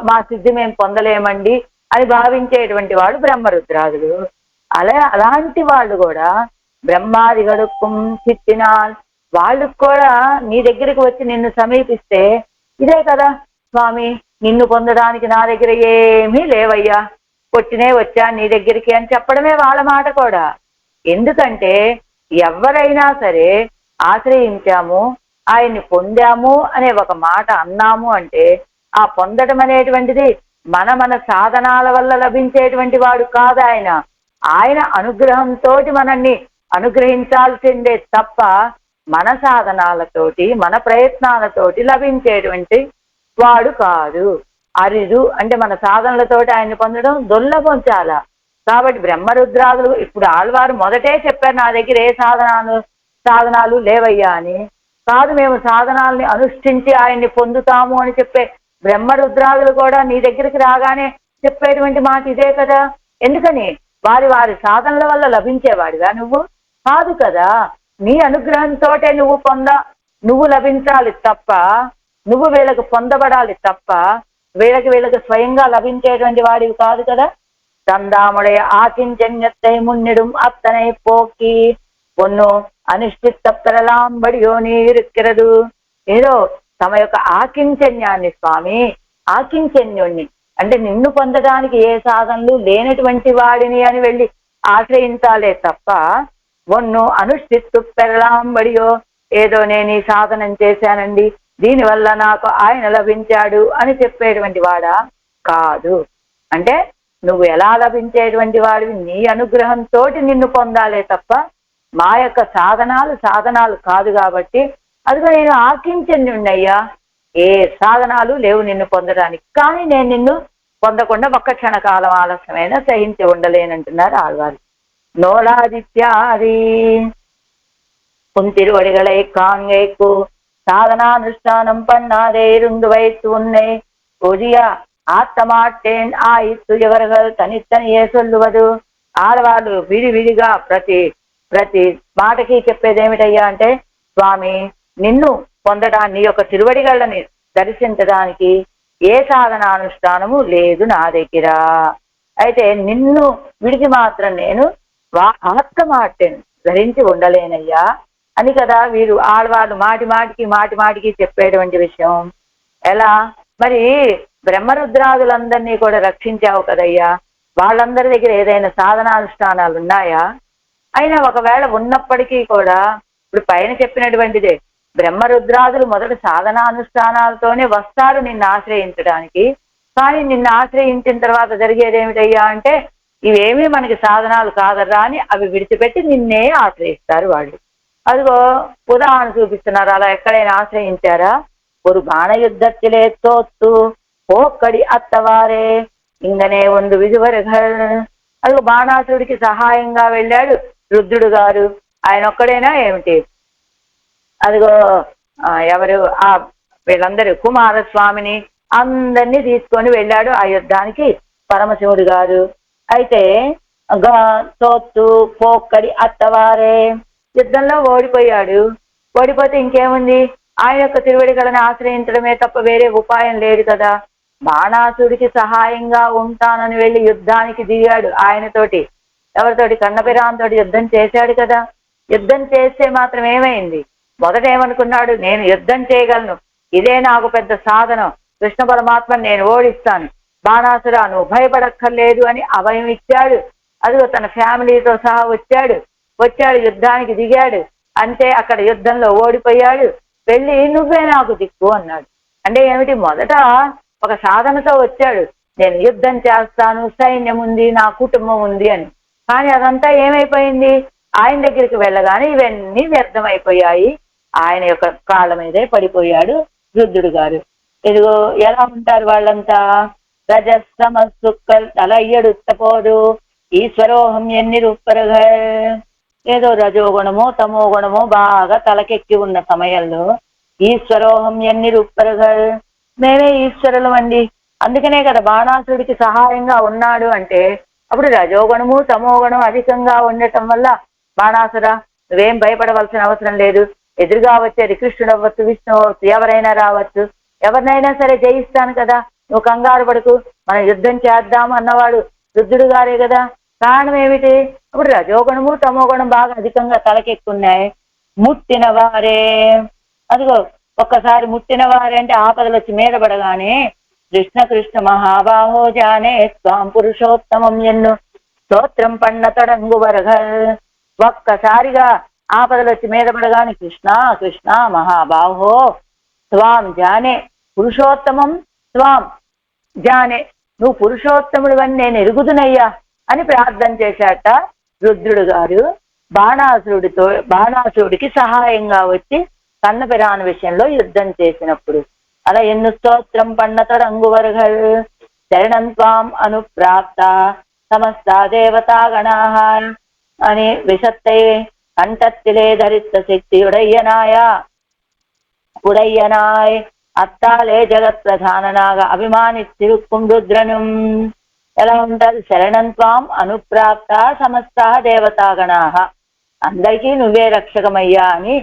మా సిద్ధి మేము పొందలేమండి అని భావించేటువంటి వాళ్ళు బ్రహ్మరుద్రాదులు. అలాంటి వాళ్ళు కూడా బ్రహ్మాది గడుక్కుం చిత్తినాల్, వాళ్ళకు కూడా నీ దగ్గరికి వచ్చి నిన్ను సమీపిస్తే ఇదే కదా స్వామి, నిన్ను పొందడానికి నా దగ్గర ఏమీ లేవయ్యా, కొట్టినే వచ్చా నీ దగ్గరికి అని చెప్పడమే వాళ్ళ మాట కూడా. ఎందుకంటే ఎవరైనా సరే ఆశ్రయించాము, ఆయన్ని పొందాము అనే ఒక మాట అన్నాము అంటే ఆ పొందడం అనేటువంటిది మన సాధనాల వల్ల లభించేటువంటి వాడు కాదు. ఆయన అనుగ్రహంతో మనల్ని అనుగ్రహించాల్సిందే తప్ప మన సాధనాలతోటి మన ప్రయత్నాలతోటి లభించేటువంటి వాడు కాదు. అరిదు అంటే మన సాధనలతోటి ఆయన్ని పొందడం దుర్లభం చాలా. కాబట్టి బ్రహ్మరుద్రాదులు ఇప్పుడు ఆళ్వారు మొదటే చెప్పారు నా దగ్గర ఏ సాధనాలు లేవయ్యా అని. కాదు మేము సాధనాలని అనుష్ఠించి ఆయన్ని పొందుతాము అని చెప్పే బ్రహ్మరుద్రాదులు కూడా నీ దగ్గరికి రాగానే చెప్పేటువంటి మాట ఇదే కదా. ఎందుకని వారి సాధనల వల్ల లభించేవాడిగా నువ్వు కాదు కదా. నీ అనుగ్రహంతో నువ్వు లభించాలి తప్ప, నువ్వు వీళ్ళకు పొందబడాలి తప్ప వీళ్ళకి స్వయంగా లభించేటువంటి వాడివి కాదు కదా. తందాముடைய ఆకించన్యத்தை முன்னிடும் அத்தனை போக்கி ஒன்னு అనిశ్చిత ప్రలాంబడియోని ఇరుక్కిరదు. ఏదో తమ యొక్క ఆకించన్యాన్ని స్వామి, ఆకించన్యుణ్ణి అంటే నిన్ను పొందడానికి ఏ సాధనలు లేనటువంటి వాడిని అని వెళ్ళి ఆశ్రయించాలే తప్ప ఒన్ను అనుష్ఠిత్తు పెరలాంబడియో ఏదో నేను ఈ సాధనం చేశానండి దీనివల్ల నాకు ఆయన లభించాడు అని చెప్పేటువంటి వాడా కాదు. అంటే నువ్వు ఎలా లభించేటువంటి వాడివి, నీ అనుగ్రహంతో నిన్ను పొందాలే తప్ప మా యొక్క సాధనాలు కాదు. కాబట్టి అదిగో నేను ఆకించన్యుణ్ణయ్యా, ఏ సాధనాలు లేవు నిన్ను పొందడానికి, కానీ నేను నిన్ను పొందకుండా ఒక్క క్షణకాలం ఆలస్యమైనా సహించి ఉండలేనంటున్నారు ఆళ్వారు. நோலாதித்யாதி உன் திருவடிகளை காண்கைக்கு சாதனானுஷ்டானம் பண்ணாதே இருந்து வைத்து உன்னை பொதியா ఆత్తమాట్టేన్ ఆయిత్తు ఎవరుగల్ తనిత్తనియే సొల్లువదు. ఆడవాళ్ళు విడివిడిగా ప్రతి మాటకి చెప్పేది ఏమిటయ్యా అంటే స్వామి నిన్ను పొందడానికి నీ యొక్క తిరువడిగళ్ళని దర్శించడానికి ఏ సాధనానుష్ఠానము లేదు నా దగ్గర. అయితే నిన్ను విడిచి మాత్రం నేను ఆత్తమాట్టేను ధరించి ఉండలేనయ్యా అని కదా వీరు ఆడవాళ్ళు మాటి మాటికి చెప్పేటువంటి విషయం. ఎలా మరి బ్రహ్మరుద్రాదులందరినీ కూడా రక్షించావు కదయ్యా, వాళ్ళందరి దగ్గర ఏదైనా సాధనానుష్ఠానాలు ఉన్నాయా? అయినా ఒకవేళ ఉన్నప్పటికీ కూడా ఇప్పుడు పైన చెప్పినటువంటిదే బ్రహ్మరుద్రాదులు మొదట సాధనానుష్ఠానాలతోనే వస్తారు నిన్ను ఆశ్రయించడానికి. కానీ నిన్ను ఆశ్రయించిన తర్వాత జరిగేది ఏమిటయ్యా అంటే ఇవేమీ మనకి సాధనాలు కాదరా అని అవి విడిచిపెట్టి నిన్నే ఆశ్రయిస్తారు వాళ్ళు. అదిగో ఉదాహరణ చూపిస్తున్నారు. అలా ఎక్కడైనా ఆశ్రయించారా? ஒரு బాణ యుద్ధத்திலே தோத்து పోక్కడి అత్తవారే ఇంగనే ಒಂದು విధువరగల్. అదిగో బాణాసుడికి సహాయంగా వెళ్ళాడు రుద్రుడు గారు. ఆయన ఒక్కడైనా ఏమిటి, అదిగో ఎవరు వీళ్ళందరూ కుమారస్వామిని అందరినీ తీసుకొని వెళ్ళాడు ఆ యుద్ధానికి. పరమశివుడు గారు. అయితే సోత్తు పోక్కడి అత్తవారే, యుద్ధంలో ఓడిపోయాడు. ఓడిపోతే ఇంకేముంది, ఆయన యొక్క తిరువడిగలను ఆశ్రయించడమే తప్ప వేరే ఉపాయం లేదు కదా. బాణాసుడికి సహాయంగా ఉంటానని వెళ్ళి యుద్ధానికి దిగాడు ఆయనతోటి. ఎవరితోటి? కన్నపిరాంతోటి యుద్ధం చేశాడు కదా. యుద్ధం చేస్తే మాత్రం ఏమైంది? మొదట ఏమనుకున్నాడు, నేను యుద్ధం చేయగలను, ఇదే నాకు పెద్ద సాధనం, కృష్ణ పరమాత్మ నేను ఓడిస్తాను, బాణాసురా నువ్వు భయపడక్కర్లేదు అని అభయం ఇచ్చాడు. అదిగో తన ఫ్యామిలీతో సహా వచ్చాడు యుద్ధానికి దిగాడు. అంటే అక్కడ యుద్ధంలో ఓడిపోయాడు. వెళ్ళి నువ్వే నాకు దిక్కు అన్నాడు. అంటే ఏమిటి? మొదట ఒక సాధనతో వచ్చాడు, నేను యుద్ధం చేస్తాను, సైన్యం ఉంది, నా కుటుంబం ఉంది అని. కానీ అదంతా ఏమైపోయింది? ఆయన దగ్గరికి వెళ్ళగానే ఇవన్నీ వ్యర్థమైపోయాయి. ఆయన యొక్క కాళ్ళ మీదే పడిపోయాడు రుద్రుడు గారు. ఇదిగో ఎలా ఉంటారు వాళ్ళంతా? రజస్తమస్సుక్కల్ తలయ్యడుత్తపోదు ఈశ్వరోహం ఎన్ని రూపరగా. ఏదో రజోగుణమో తమో గుణమో బాగా తలకెక్కి ఉన్న సమయంలో ఈశ్వరోహం ఎన్ని రూపరగా, మేమే ఈశ్వరులం అండి. అందుకనే కదా బాణాసుడికి సహాయంగా ఉన్నాడు అంటే. అప్పుడు రజోగుణము తమో గుణం అధికంగా ఉండటం వల్ల బాణాసుర నువ్వేం భయపడవలసిన అవసరం లేదు, ఎదురుగా వచ్చేది కృష్ణుడు అవ్వచ్చు, విష్ణువు అవ్వచ్చు, ఎవరైనా రావచ్చు, ఎవరినైనా సరే జయిస్తాను కదా, నువ్వు కంగారు పడుకు, మనం యుద్ధం చేద్దాం అన్నవాడు రుద్రుడు గారే కదా. కారణం ఏమిటి? అప్పుడు రజోగుణము తమో గుణం బాగా అధికంగా తలకెక్కున్నాయి. ముట్టిన వారే, అదిగో ఒక్కసారి ముట్టిన వారే అంటే ఆపదలు వచ్చి మీద పడగానే కృష్ణ కృష్ణ మహాబాహో జానే స్వాం పురుషోత్తమం ఎన్ను స్తోత్రం పన్న తొడంగు వరగ. ఒక్కసారిగా ఆపదలు వచ్చి మీద పడగానే కృష్ణ కృష్ణ మహాబాహో స్వాం జానే పురుషోత్తమం స్వాం జానే, నువ్వు పురుషోత్తముడు అని నేను ఎరుగుదునయ్యా అని ప్రార్థన చేశాట రుద్రుడు గారు. బాణాసురుడికి సహాయంగా వచ్చి కన్నపిరాని విషయంలో యుద్ధం చేసినప్పుడు అలా ఎన్ను స్తోత్రం పన్నతడంగు వరగల్ శరణం త్వాం అనుప్రాప్త సమస్త దేవతాగణా అని విషత్తై కంఠత్తిలే ధరిత శక్తి ఉడయ్యనాయ్ అత్తాలే జగత్ ప్రధాననాగా అభిమానిత్తిరుక్కుం రుద్రనుం. ఎలా ఉంటారు? శరణం త్వాం అనుప్రాప్త సమస్త దేవతాగణా, అందరికీ నువ్వే రక్షకమయ్యా అని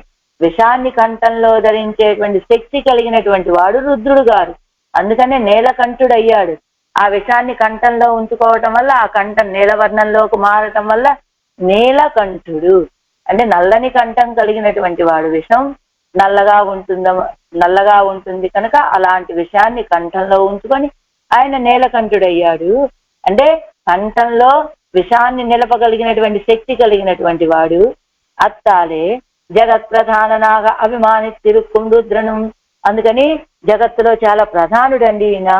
విషాన్ని కంఠంలో ధరించేటువంటి శక్తి కలిగినటువంటి వాడు రుద్రుడు గారు. అందుకనే నీలకంఠుడయ్యాడు. ఆ విషాన్ని కంఠంలో ఉంచుకోవటం వల్ల ఆ కంఠం నీలవర్ణంలోకి మారటం వల్ల నీలకంఠుడు అంటే నల్లని కంఠం కలిగినటువంటి వాడు. విషం నల్లగా ఉంటుంది కనుక అలాంటి విషయాన్ని కంఠంలో ఉంచుకొని ఆయన నీలకంఠుడయ్యాడు. అంటే కంఠంలో విషాన్ని నిలపగలిగినటువంటి శక్తి కలిగినటువంటి వాడు. అత్తాలే జగత్ ప్రధాననాగా అభిమానిత్తిరుక్కుం రుద్రను, అందుకని జగత్తులో చాలా ప్రధానుడండి ఈయన,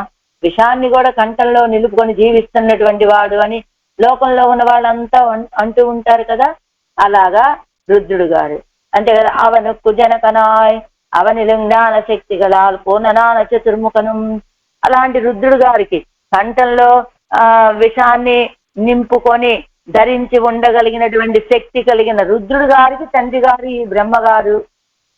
విషాన్ని కూడా కంఠంలో నిలుపుకొని జీవిస్తున్నటువంటి వాడు అని లోకంలో ఉన్న వాళ్ళంతా అంటూ ఉంటారు కదా. అలాగా రుద్రుడు గారు అంతే కదా. అవనుక్కు జనకనాయ్ అవనిలు జ్ఞాన శక్తి గలాల్ పూర్ణనాన చతుర్ముఖను. అలాంటి రుద్రుడు గారికి కంఠంలో విషాన్ని నింపుకొని ధరించి ఉండగలిగినటువంటి శక్తి కలిగిన రుద్రుడు గారికి తండ్రి గారు ఈ బ్రహ్మగారు.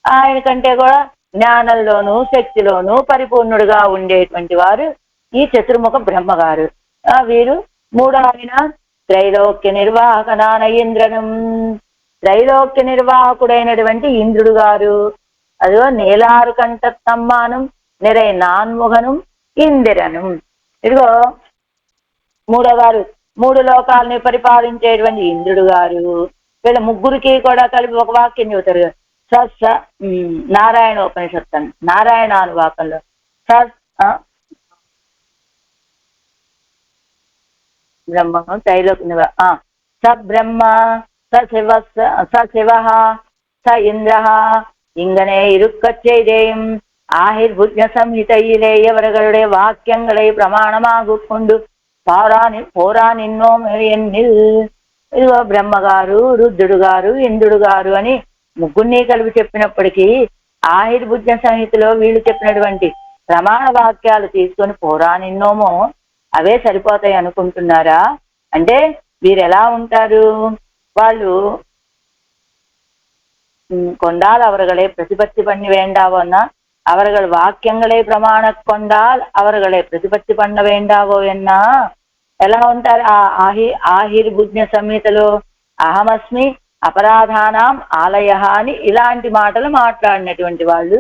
ఆయన కంటే కూడా జ్ఞానంలోనూ శక్తిలోనూ పరిపూర్ణుడుగా ఉండేటువంటి వారు ఈ చతుర్ముఖ బ్రహ్మగారు. వీరు మూడో ఆయన త్రైలోక్య నిర్వాహకనాన ఇంద్రనం, త్రైలోక్య నిర్వాహకుడైనటువంటి ఇంద్రుడు గారు. అదిగో నీలారు కంట తమ్మానం నిరై నాన్ముఖనం ఇందిరనం. ఇదిగో మూడో గారు, మూడు లోకాలని పరిపాలించేటువంటి ఇంద్రుడు గారు. వీళ్ళ ముగ్గురికి కూడా కలిపి ఒక వాక్యం చెబుతారు. నారాయణ ఉపనిషత్తు నారాయణ అనువాకంలో బ్రహ్మ త్రైలోక్య స బ్రహ్మ స శివ స ఇంద్ర ഇങ്ങനെ ഇരുക്കച്ചെയ്തേയും ആഹിർഭുജ സംഹിതയിലെ അവരുടെ വാക്യങ്ങളെ പ്രമാണമാകൊണ്ട് పోరా నిన్నో ఎన్నిల్. ఇదిగో బ్రహ్మగారు రుద్రుడు గారు ఇంద్రుడు గారు అని ముగ్గురిని కలిపి చెప్పినప్పటికీ ఆహిర్భుజ సంహితలో వీళ్ళు చెప్పినటువంటి ప్రమాణ వాక్యాలు తీసుకొని పోరా నిన్నోమో అవే సరిపోతాయి అనుకుంటున్నారా? అంటే వీరు ఎలా ఉంటారు? వాళ్ళు கொண்டால் அவர்களை பிரதிபத்தி பண்ணி வேண்டாவோன்னா அவர்கள் வாக்கியங்களை பிரமாண கொண்டால் அவர்களை பிரதிபத்தி பண்ண வேண்டாவோ என்ன ఎలా ఉంటారు ఆ ఆహిర్భుజ్ఞ సంహితలో అహమస్మి అపరాధానాం ఆలయ అని ఇలాంటి మాటలు మాట్లాడినటువంటి వాళ్ళు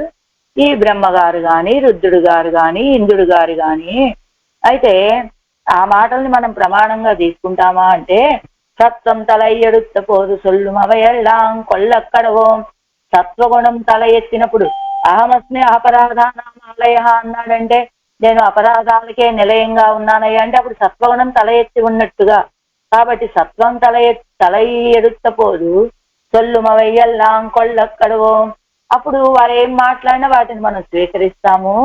ఈ బ్రహ్మగారు గాని రుద్రుడు గారు గాని ఇంద్రుడు గారు గాని. అయితే ఆ మాటల్ని మనం ప్రమాణంగా తీసుకుంటామా అంటే సత్వం తల ఎడుத்த పోదు సొల్లుం అవయెల్లాం కొల్లక్కడవోం. సత్వగుణం తల ఎత్తినప్పుడు అహమస్మి అపరాధానాలయ అన్నాడంటే నేను అపరాధాలకే నిలయంగా ఉన్నానయ్యా అంటే అప్పుడు సత్వగుణం తల ఎత్తి ఉన్నట్టుగా. కాబట్టి సత్వం తల ఎడుத்த పోదు సొల్లుం అవయెల్లాం కొల్లక్కడవోం. అప్పుడు వారు ఏం మాట్లాడినా వాటిని మనం స్వీకరిస్తాము.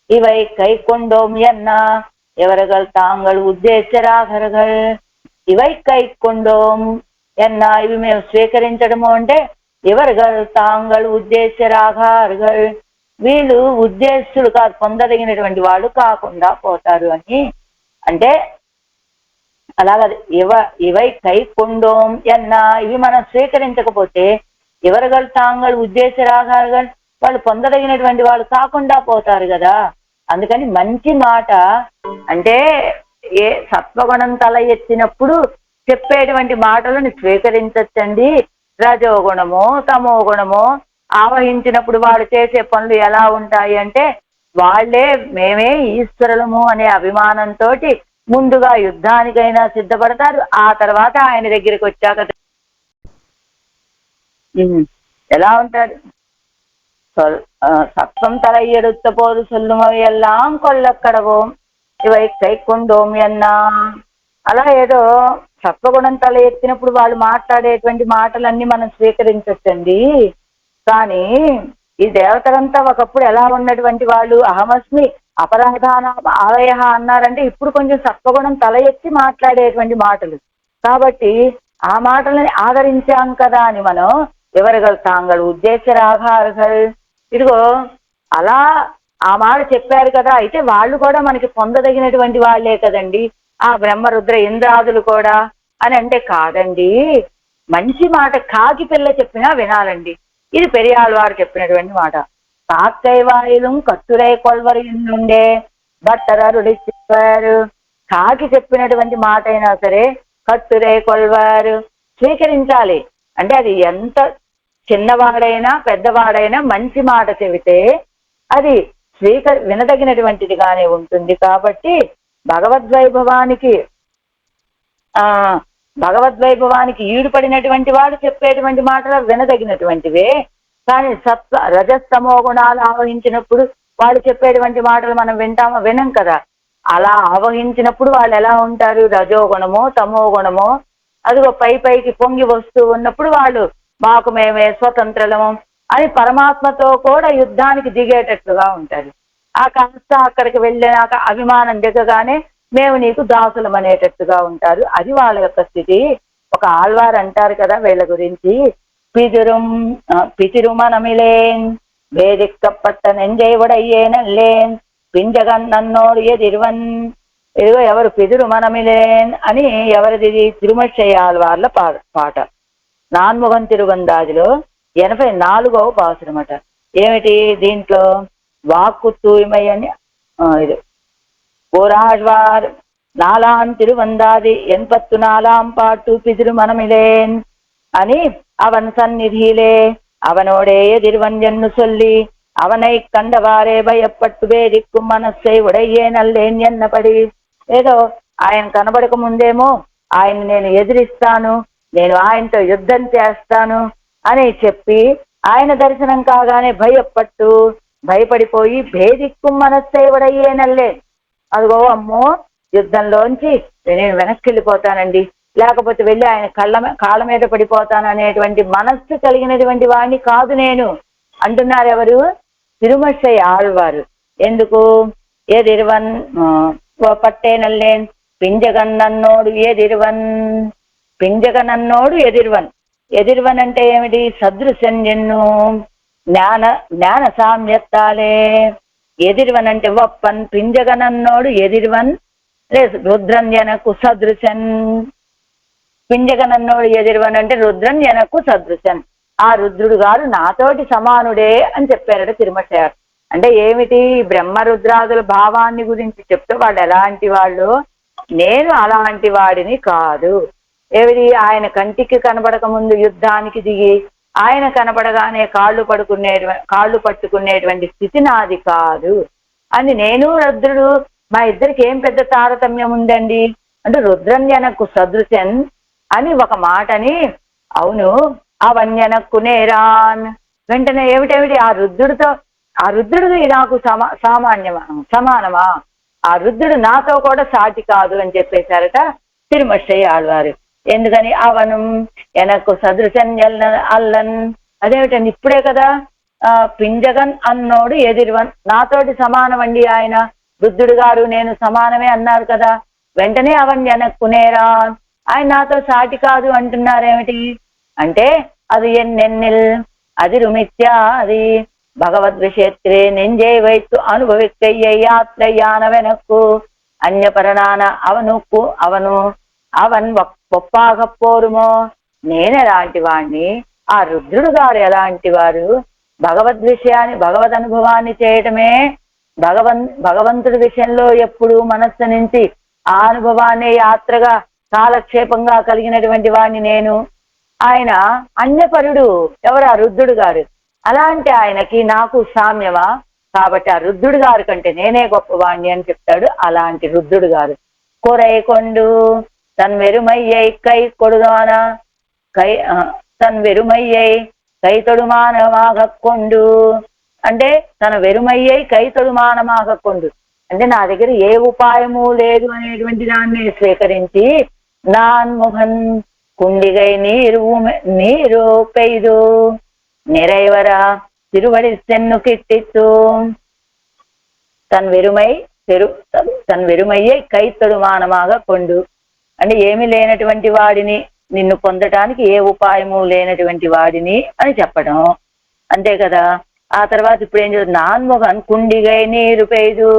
ఇవై కైకొండోం ఎన్న ఎవరగల్ తాంగల్ ఉద్దేశరాఘరగల్. ఇవై కైకొండోం ఎన్న ఇవి మేము స్వీకరించడము అంటే ఎవరగల్ తాంగల్ ఉద్దేశరాఘారుగల్. వీళ్ళు ఉద్దేశులు కాదు, పొందదగినటువంటి వాళ్ళు కాకుండా పోతారు అని. అంటే అలాగ ఇవై కైకొండోం ఎన్న ఇవి మనం స్వీకరించకపోతే ఎవరగల్ తాంగల్ ఉద్దేశరాఘారుగల్ వాళ్ళు పొందదగినటువంటి వాళ్ళు కాకుండా పోతారు కదా. అందుకని మంచి మాట అంటే ఏ సత్వగుణం తల ఎత్తినప్పుడు చెప్పేటువంటి మాటలను స్వీకరించచ్చండి. రజోగుణము తమో గుణము ఆవహించినప్పుడు వాళ్ళు చేసే పనులు ఎలా ఉంటాయి అంటే వాళ్లే మేమే ఈశ్వరులము అనే అభిమానంతో ముందుగా యుద్ధానికైనా సిద్ధపడతారు. ఆ తర్వాత ఆయన దగ్గరికి వచ్చాక ఎలా ఉంటారు. సత్వం తల ఎడుத்த పోదు సొల్లుం అవయెల్లాం కొల్లక్కడవోం. ఇవై కైకొండోం ఎన్నా. అలా ఏదో సత్వగుణం తల ఎత్తినప్పుడు వాళ్ళు మాట్లాడేటువంటి మాటలన్నీ మనం స్వీకరించచ్చండి. కానీ ఈ దేవతలంతా ఒకప్పుడు ఎలా ఉన్నటువంటి వాళ్ళు అహమస్మి అపరాధాన ఆలయ అన్నారంటే ఇప్పుడు కొంచెం సత్వగుణం తల ఎత్తి మాట్లాడేటువంటి మాటలు. కాబట్టి ఆ మాటలని ఆదరించాం కదా అని మనం ఎవరగల్ తాంగల్ ఉద్దేశరాఘారుగల్. ఇదిగో అలా ఆ మాట చెప్పారు కదా, అయితే వాళ్ళు కూడా మనకి పొందదగినటువంటి వాళ్లే కదండి ఆ బ్రహ్మరుద్ర ఇంద్రాదులు కూడా అని అంటే కాదండి. మంచి మాట కాకి పిల్ల చెప్పినా వినాలండి. ఇది పెరియాళ్వారు చెప్పినటువంటి మాట. కాక్కైవాయిలం కత్తురై కొల్వరు నుండే భట్టరరుడి చెప్పారు. కాకి చెప్పినటువంటి మాట అయినా సరే కత్తురై కొల్వారు స్వీకరించాలి. అంటే అది ఎంత చిన్నవాడైనా పెద్దవాడైనా మంచి మాట చెబితే అది వినదగినటువంటిదిగానే ఉంటుంది. కాబట్టి భగవద్వైభవానికి ఈడుపడినటువంటి వాడు చెప్పేటువంటి మాటలు వినదగినటువంటివే. కానీ రజస్తమో గుణాలు ఆవహించినప్పుడు వాళ్ళు చెప్పేటువంటి మాటలు మనం వినం కదా. అలా ఆవహించినప్పుడు వాళ్ళు ఎలా ఉంటారు, రజోగుణమో తమో గుణమో అదిగో పైకి పొంగి వస్తూ ఉన్నప్పుడు వాళ్ళు మాకు మేమే స్వతంత్రము అని పరమాత్మతో కూడా యుద్ధానికి దిగేటట్లుగా ఉంటారు. ఆ కాస్త అక్కడికి వెళ్ళినాక అభిమానం దిగగానే మేము నీకు దాసులం అనేటట్టుగా ఉంటారు. అది వాళ్ళ యొక్క స్థితి. ఒక ఆళ్వారు అంటారు కదా వీళ్ళ గురించి, పితిరుమనమిలేన్ వేదిக்கப்பட்ட నెంజైవడయ్యేనల్లేన్ పింజగన్ నన్నోడు ఎదిర్వన్. ఏదో ఎవరు పిదురు మనమిలేన్ అని ఎవరిది తిరుమశ్శయ్య ఆళ్వార్ల పాట. నాన్ముఖం తిరుగందాదిలో 84వ పాసురమట. ఏమిటి దీంట్లో వాక్కు తూய்மை అని ఇది ஓராழ்வார் நாலாம் திருவந்தாதி 84ஆம் பாட்டு பிதிரு மனமிலேன் అని அவன் సన్నిధిలే அவனோடே எதிர்வன் என்று சொல்லி அவனை కండవారే భయపట్టు వేదిక్కు మనస్సై ఉడయ్యే నల్లేన్ ఎన్నపడి. ఏదో ఆయన కనబడక ముందేమో ఆయన నేను ఎదిరిస్తాను, నేను ఆయనతో యుద్ధం చేస్తాను అని చెప్పి ఆయన దర్శనం కాగానే భయపడిపోయి భేదిక్కు మనస్సై ఉడయ్యే నల్లే. అదిగో అమ్మో యుద్ధంలోంచి నేను వెనక్కి వెళ్ళిపోతానండి, లేకపోతే వెళ్ళి ఆయన కాళ్ళ మీద పడిపోతాను అనేటువంటి మనస్సు కలిగినటువంటి వాడిని కాదు నేను అంటున్నారు ఎవరు, తిరుమశ్శయ్య ఆళ్వారు. ఎందుకు ఎదిర్వన్ పట్టేనల్లేన్ పింజగన్నోడు ఎదిర్వన్. పింజగనన్నోడు ఎదిర్వన్ అంటే ఏమిటి, సదృశం ఎన్ను జ్ఞాన సామ్యత్తాలే. ఎదిర్వన్ అంటే ఒప్పన్, పింజగనన్నోడు ఎదిర్వన్ రుద్రన్ ఎనకు సదృశన్. పింజగనన్నోడు ఎదిర్వన్ అంటే రుద్రన్ ఎనకు సదృశన్. ఆ రుద్రుడు గారు నాతోటి సమానుడే అని చెప్పారట తిరుమశ్శయ్య. అంటే ఏమిటి, బ్రహ్మరుద్రాదుల భావాన్ని గురించి చెప్తే వాళ్ళు ఎలాంటి వాళ్ళు, నేను అలాంటి వాడిని కాదు. ఆయన కంటికి కనబడక ముందు యుద్ధానికి దిగి ఆయన కనబడగానే కాళ్ళు పట్టుకునేటువంటి స్థితి నాది కాదు అని నేను రుద్రుడు మా ఇద్దరికి ఏం పెద్ద తారతమ్యం ఉందండి అంటే రుద్రన్యనకు సదృశన్ అని ఒక మాటని, అవును అవన్యనక్కు నేరాన్ వెంటనే ఏమిటేమిటి ఆ రుద్రుడు నాకు సమానమా, ఆ రుద్రుడు నాతో కూడా సాటి కాదు అని చెప్పేశారట తిరుమశ్రయ్య ఆళ్వారు. ఎందుకని అవనం ఎనకు సదృశన్ అల్లన్, అదేమిటండి ఇప్పుడే కదా పింజగన్ అన్నోడు ఎదిరివన్, నాతోటి సమానం అండి ఆయన రుద్రుడు గారు, నేను సమానమే అన్నారు కదా, వెంటనే అవన్ ఎనక్కునేరా ఆయన నాతో సాటి కాదు అంటున్నారేమిటి అంటే అది ఎన్నెన్నిల్ అది రుమిత్యా అది భగవద్విషేత్రే నెంజే వైత్తు అనుభవిక్కయ్య యాత్రయాన వెనక్కు అన్యపరణాన అవన్ ఒప్పాగపోరుమో, నేనెలాంటి వాణ్ణి, ఆ రుద్రుడు గారు ఎలాంటి వారు, భగవద్ అనుభవాన్ని చేయటమే భగవంతుడి విషయంలో ఎప్పుడు మనస్సు నుంచి ఆ అనుభవాన్ని యాత్రగా కాలక్షేపంగా కలిగినటువంటి వాణ్ణి నేను, ఆయన అన్యపరుడు ఎవరు ఆ రుద్రుడు గారు, అలాంటి ఆయనకి నాకు సామ్యమా, కాబట్టి ఆ రుద్రుడు గారి కంటే నేనే గొప్పవాణ్ణి అని చెప్తాడు. అలాంటి రుద్రుడు గారు కొరైకొండు తన్ వెరుమయ్యై కై కొడుదాన తన్ వెరుమయ్యై కై తొడుమానమాగక్కొండు అంటే తన వెరుమయ్యై కై తొడుమానమాగక్కొండు అంటే నా దగ్గర ఏ ఉపాయము లేదు అనేటువంటి దాన్ని స్వీకరించి నాన్ముఖన్ కుండిగై నీరు పెయ్దు நிறைவர திருவடி சென்னு கிட்டித்து తన్ వెరుమయ్యై కై తొడుమానమాగా కొండు అంటే ఏమి లేనటువంటి వాడిని, నిన్ను పొందటానికి ఏ ఉపాయము లేనటువంటి వాడిని అని చెప్పడం అంతే కదా. ఆ తర్వాత ఇప్పుడు ఏం చేస్తారు, నాన్ముఖన్ కుండిగై నీరు పెయ్దు,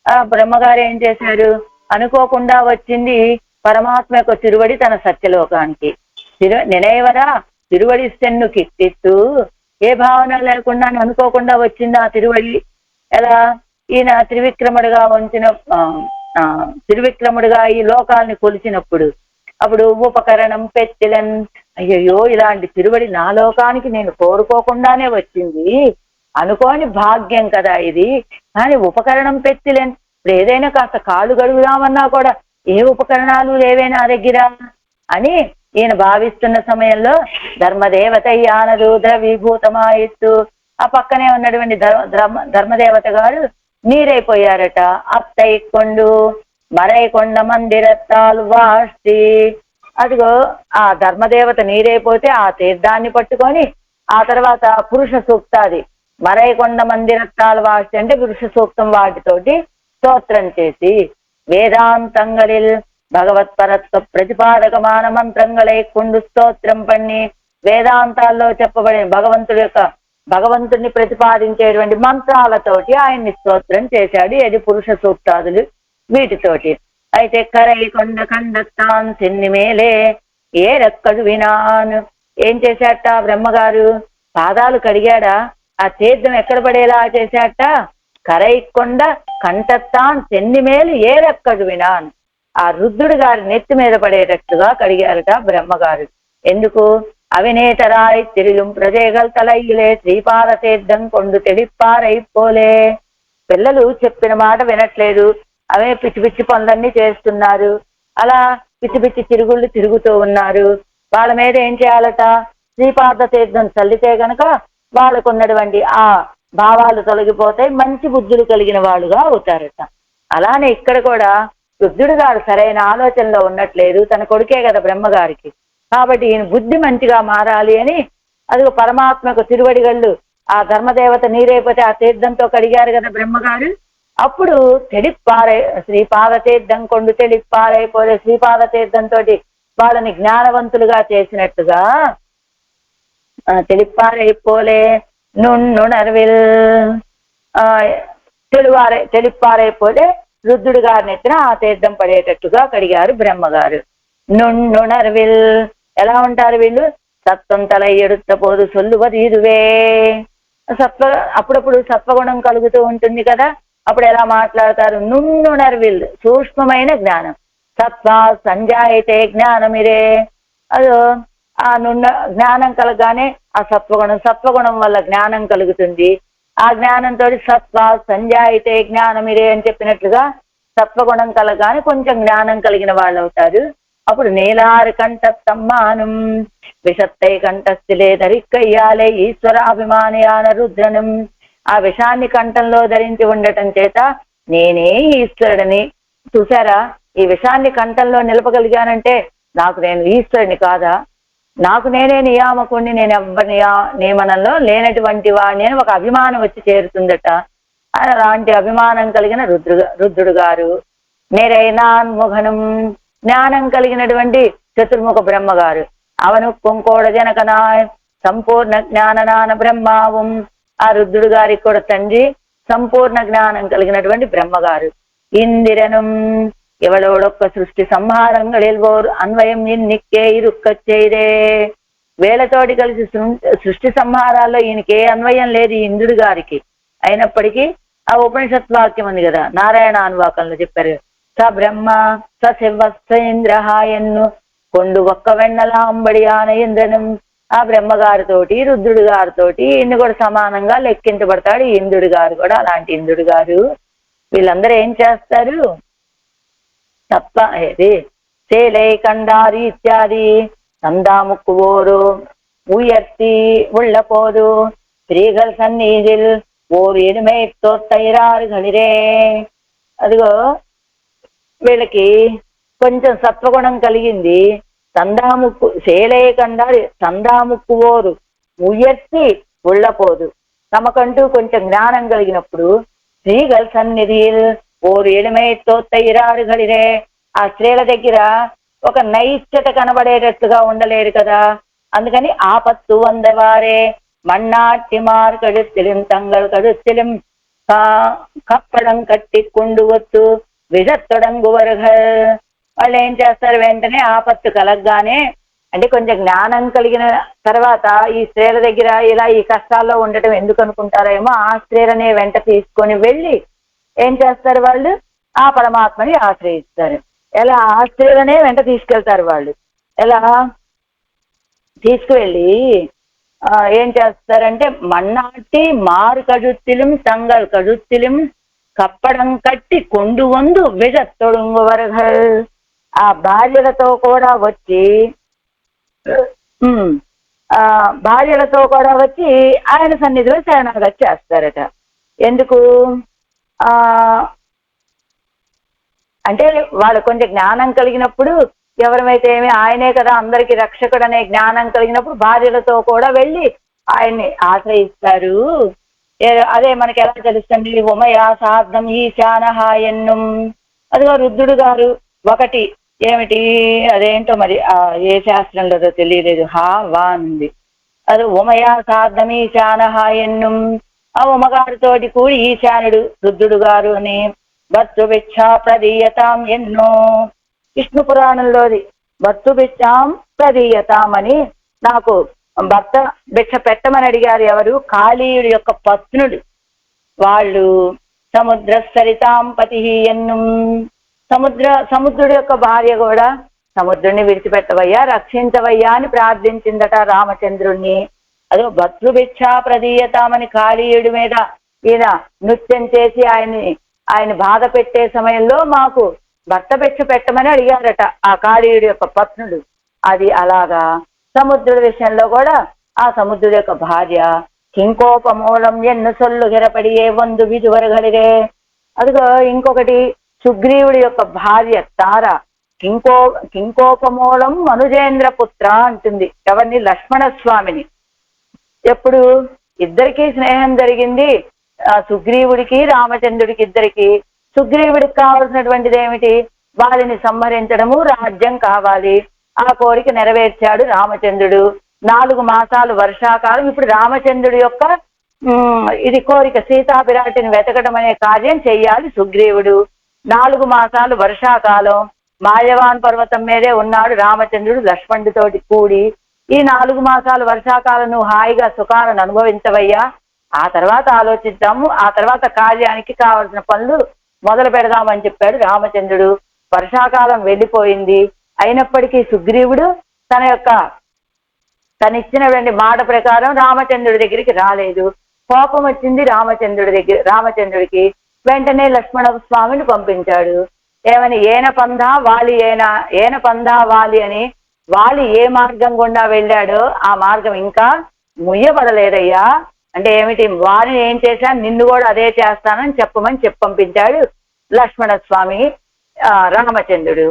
ఆ బ్రహ్మగారు ఏం చేశారు, అనుకోకుండా వచ్చింది పరమాత్మ యొక్క తిరువడి తన సత్యలోకానికి. నినైవరా తిరువడి సెన్ను కిట్టిత్తు, ఏ భావన లేకుండా అనుకోకుండా వచ్చింది ఆ తిరువడి. ఎలా ఈయన త్రివిక్రముడుగా ఈ లోకాల్ని కొలిచినప్పుడు అప్పుడు ఉపకరణం పెట్టిలన్, అయ్యయ్యో ఇలాంటి తిరువడి నా లోకానికి నేను కోరుకోకుండానే వచ్చింది, అనుకోని భాగ్యం కదా ఇది, కానీ ఉపకరణం పెట్టిలన్, ఇప్పుడు ఏదైనా కాస్త కాళ్ళు గడుగుదామన్నా కూడా ఏ ఉపకరణాలు లేవే నా దగ్గర అని ఈయన భావిస్తున్న సమయంలో ధర్మదేవతయ్యానదు ద్రవీభూతమాయిత్తు, ఆ పక్కనే ఉన్నటువంటి ధర్మదేవత గారు నీరైపోయారట. అత్తైకొండు మరైకొండ మందిరత్తాలు వాష్టి, అదిగో ఆ ధర్మదేవత నీరైపోతే ఆ తీర్థాన్ని పట్టుకొని ఆ తర్వాత పురుష సూక్తాది మరైకొండ మందిరత్తాలు వాష్టి అంటే పురుష సూక్తం వాటితోటి స్తోత్రం చేసి వేదాంతంగలిల్ భగవత్పరత్వ ప్రతిపాదకమాన మంత్రంగళై కుండు స్తోత్రం పన్ని, వేదాంతాల్లో చెప్పబడిన భగవంతుడిని ప్రతిపాదించేటువంటి మంత్రాలతోటి ఆయన్ని స్తోత్రం చేశాడు. ఇది పురుష సూక్తాదులు వీటితోటి. అయితే కరైకొండ కండత్తాన్ సెన్ని మేలే ఏ రెక్కడు వినాన్, ఏం చేశాట బ్రహ్మగారు, పాదాలు కడిగాడా, ఆ తీర్థం ఎక్కడ పడేలా చేశాట, కరైకొండ కంటత్తాన్ సెన్ని మేలు ఏ రెక్కడు వినాన్, ఆ రుద్రుడు గారి నెత్తి మీద పడేటట్టుగా కడిగారట బ్రహ్మగారు. ఎందుకు, అవినేతరాయ్ తిరిగిం ప్రజేగల్ తలయ్యలే శ్రీపాద తీర్థం కొండు తెలిప్పారైపోలే, పిల్లలు చెప్పిన మాట వినట్లేదు, అవే పిచ్చి పిచ్చి పనులన్నీ చేస్తున్నారు, అలా పిచ్చి పిచ్చి తిరుగుళ్ళు తిరుగుతూ ఉన్నారు, వాళ్ళ మీద ఏం చేయాలట, శ్రీపాద తీర్థం చల్లితే గనక వాళ్ళకు ఉన్నటువంటి ఆ భావాలు తొలగిపోతాయి, మంచి బుద్ధులు కలిగిన వాళ్ళుగా అవుతారట. అలానే ఇక్కడ కూడా రుద్రుడు గారు సరైన ఆలోచనలో ఉన్నట్లేదు, తన కొడుకే కదా బ్రహ్మగారికి, కాబట్టి ఈయన బుద్ధి మంచిగా మారాలి అని అది పరమాత్మకు తిరువడిగళ్ళు ఆ ధర్మదేవత నీరైపోతే ఆ తీర్థంతో కడిగారు కదా బ్రహ్మగారు, అప్పుడు శ్రీపాద తీర్థం కొండు తెలిప్పారైపోలే, శ్రీపాద తీర్థంతో వాళ్ళని జ్ఞానవంతులుగా చేసినట్టుగా తెలిప్పారైపోలే నుణర్విల్ తెలిప్పారైపోలే రుద్రుడు గారిని ఎత్తిన ఆ తీర్థం పడేటట్టుగా కడిగారు బ్రహ్మగారు. నుణర్విల్ ఎలా ఉంటారు వీళ్ళు, సత్వం తల ఎడుత పోదు సొల్లువది ఇదువే, అప్పుడప్పుడు సత్వగుణం కలుగుతూ ఉంటుంది కదా, అప్పుడు ఎలా మాట్లాడతారు, నుణర్విల్ సూక్ష్మమైన జ్ఞానం, సత్వా సంజాయితే జ్ఞానమిరే. అదో ఆ నుండ జ్ఞానం కలగానే ఆ సత్వగుణం వల్ల జ్ఞానం కలుగుతుంది. ఆ జ్ఞానంతో సత్వా సంజాయితే జ్ఞానమిరే అని చెప్పినట్లుగా సత్వగుణం కలగానే కొంచెం జ్ఞానం కలిగిన వాళ్ళు అవుతారు. అప్పుడు నీలారు కంఠ సమ్మానం విషత్తై కంఠస్థిలే ధరిక్కయ్యాలే ఈశ్వరాభిమానియాన రుద్రనం. ఆ విషాన్ని కంఠంలో ధరించి ఉండటం చేత నేనే ఈశ్వరుడిని. చూసారా, ఈ విషాన్ని కంఠంలో నిలపగలిగానంటే నాకు నేను ఈశ్వరుని కాదా, నాకు నేనే నియామకుణ్ణి, నేను ఎవ్వరి నియమనంలో లేనటువంటి వాడిని అని ఒక అభిమానం వచ్చి చేరుతుందట. అలాంటి అభిమానం కలిగిన రుద్రుడు గారు. నిరైనాన్ముఖనం జ్ఞానం కలిగినటువంటి చతుర్ముఖ బ్రహ్మగారు. అవను కొంకోడ జనకనా సంపూర్ణ జ్ఞాననాన బ్రహ్మావం. ఆ రుద్రుడు గారికి కూడా తండ్రి సంపూర్ణ జ్ఞానం కలిగినటువంటి బ్రహ్మగారు. ఇందిరనం ఎవడోడొక్క సృష్టి సంహారంగళిల్వోరు అన్వయం ఇన్నిక్కే ఇరుక్కచ్చైరే. వేళతోటి కలిసి సృష్టి సంహారాల్లో ఈయనకి ఏ అన్వయం లేదు ఇంద్రుడి గారికి. అయినప్పటికీ ఆ ఉపనిషత్ వాక్యం ఉంది కదా, నారాయణ అనువాకంలో చెప్పారు, స బ్రహ్మ స శివస్సేంద్రహాయన్ను కొండు ఒక్క వెన్నలా అంబడి ఆనయంద్రనం. ఆ బ్రహ్మగారితోటి రుద్రుడి గారితోటి ఈయన్ని కూడా సమానంగా లెక్కించబడతాడు. ఇంద్రుడి గారు కూడా అలాంటి ఇంద్రుడి గారు. వీళ్ళందరూ ఏం చేస్తారు, తప్ప ఏది சேலை கண்டாரி இத்தியாதி சந்தாமுக்குவோரு உயர்த்தி உள்ள போது ஸ்திரீகள் சந்நிதில் ఓరు ఎనిమై తోత్తైరారుగలిరే. అదిగో వీళ్ళకి కొంచెం సత్వగుణం కలిగింది. సందాముక్కు సేలే కండారి సందాముక్కు ఓరు ఉయర్తి ఉళ్ళపోదు. తమకంటూ కొంచెం జ్ఞానం కలిగినప్పుడు స్త్రీగల్ సన్నిధి ఓరు ఎనిమై తోత్తైరారుగలిరే. ఆ స్త్రీల దగ్గర ఒక నైశ్చత కనబడేటట్టుగా ఉండలేరు కదా. అందుకని ఆపత్తు వందవారే மண்ணாட்டிமார் கழுத்திலும் தங்கள் கழுத்திலும் కప్పడం కట్టి కొండువచ్చు విజత్తొడంగువరుగల్. వాళ్ళు ఏం చేస్తారు, వెంటనే ఆపత్తు కలగగానే, అంటే కొంచెం జ్ఞానం కలిగిన తర్వాత ఈ స్త్రీల దగ్గర ఇలా ఈ కష్టాల్లో ఉండటం ఎందుకు అనుకుంటారేమో, ఆ స్త్రీలనే వెంట తీసుకొని వెళ్ళి ఏం చేస్తారు, వాళ్ళు ఆ పరమాత్మని ఆశ్రయిస్తారు. ఎలా ఆ స్త్రీలనే వెంట తీసుకెళ్తారు వాళ్ళు. ఎలా తీసుకువెళ్ళి ఏం చేస్తారంటే, మన్నాటి మారు కడుత్తిലും తంగల్ కడుత్తిலும் కప్పడం కట్టి కొండు వందు విజత్తొడుంగు వరగల్. ఆ భార్యలతో కూడా వచ్చి ఆయన సన్నిధిలో శరణాగతి చేస్తారట. ఎందుకు అంటే వాళ్ళు కొంచెం జ్ఞానం కలిగినప్పుడు, ఎవరమైతే ఏమి ఆయనే కదా అందరికి రక్షకుడు అనే జ్ఞానం కలిగినప్పుడు భార్యలతో కూడా వెళ్ళి ఆయన్ని ఆశ్రయిస్తారు. అదే మనకి ఎలా తెలుస్తుంది, ఉమయా సార్థం ఈశానహాయన్నం. అదిగో రుద్రుడు గారు ఒకటి ఏమిటి, అదేంటో మరి ఏ శాస్త్రంలో తెలియలేదు, హా వా ఉంది. అది ఉమయా సార్థం ఈశానహాయన్నం. ఆ ఉమగారితోటి కూడి ఈశానుడు రుద్రుడు గారు అని. భర్తృభిక్షా ప్రదీయతాం ఎన్నో, విష్ణు పురాణంలోది భర్తృభిక్షాం ప్రదీయతాం అని, నాకు భర్త భిక్ష పెట్టమని అడిగారు ఎవరు, కాళీయుడి యొక్క పత్నుడు. వాళ్ళు సముద్ర సరితాం పతి ఎన్ను. సముద్రుడి యొక్క భార్య కూడా సముద్రుడిని విడిచిపెట్టవయ్యా, రక్షించవయ్యా అని ప్రార్థించిందట రామచంద్రుణ్ణి. అదో భర్తృభిక్షా ప్రదీయతామని కాళీయుడి మీద ఈయన నృత్యం చేసి ఆయన బాధ పెట్టే సమయంలో మాకు భర్త భిక్ష పెట్టమని అడిగారట ఆ కాళీయుడి యొక్క పత్నుడు. అది అలాగా సముద్రుడి విషయంలో కూడా ఆ సముద్రుడి యొక్క భార్య కింకోపమూలం ఎన్ను సొల్లు గిరపడియే వందు విజువరగలిరే. అదిగో ఇంకొకటి సుగ్రీవుడి యొక్క భార్య తార కింకోపమూలం మనుజేంద్ర పుత్ర అంటుంది. ఎవరిని, లక్ష్మణ స్వామిని. ఎప్పుడు ఇద్దరికీ స్నేహం జరిగింది, సుగ్రీవుడికి రామచంద్రుడికి ఇద్దరికి. సుగ్రీవుడికి కావలసినటువంటిది ఏమిటి, వారిని సంహరించడము, రాజ్యం కావాలి. ఆ కోరిక నెరవేర్చాడు రామచంద్రుడు. 4 మాసాలు వర్షాకాలం. ఇప్పుడు రామచంద్రుడి యొక్క ఇది కోరిక, సీతాపిరాటిని వెతకడం అనే కార్యం చెయ్యాలి సుగ్రీవుడు. 4 మాసాలు వర్షాకాలం. మాల్యవాన్ పర్వతం మీదే ఉన్నాడు రామచంద్రుడు లక్ష్మణుడితోటి కూడి. ఈ 4 మాసాలు వర్షాకాలం నువ్వు హాయిగా సుఖాలను అనుభవించవయ్యా, ఆ తర్వాత ఆలోచిద్దాము, ఆ తర్వాత కార్యానికి కావలసిన పనులు మొదలు పెడదామని చెప్పాడు రామచంద్రుడు. వర్షాకాలం వెళ్ళిపోయింది. అయినప్పటికీ సుగ్రీవుడు తనిచ్చినటువంటి మాట ప్రకారం రామచంద్రుడి దగ్గరికి రాలేదు. కోపం వచ్చింది రామచంద్రుడికి. వెంటనే లక్ష్మణ స్వామిని పంపించాడు. ఏమని? ఏన పంధా వాలి అని. వాలి ఏ మార్గం గుండా వెళ్ళాడో ఆ మార్గం ఇంకా ముయ్యబడలేదయ్యా. అంటే ఏమిటి? వారిని ఏం చేశాను, నిన్ను కూడా అదే చేస్తానని చెప్పమని పంపించాడు లక్ష్మణ స్వామి. రామచంద్రుడు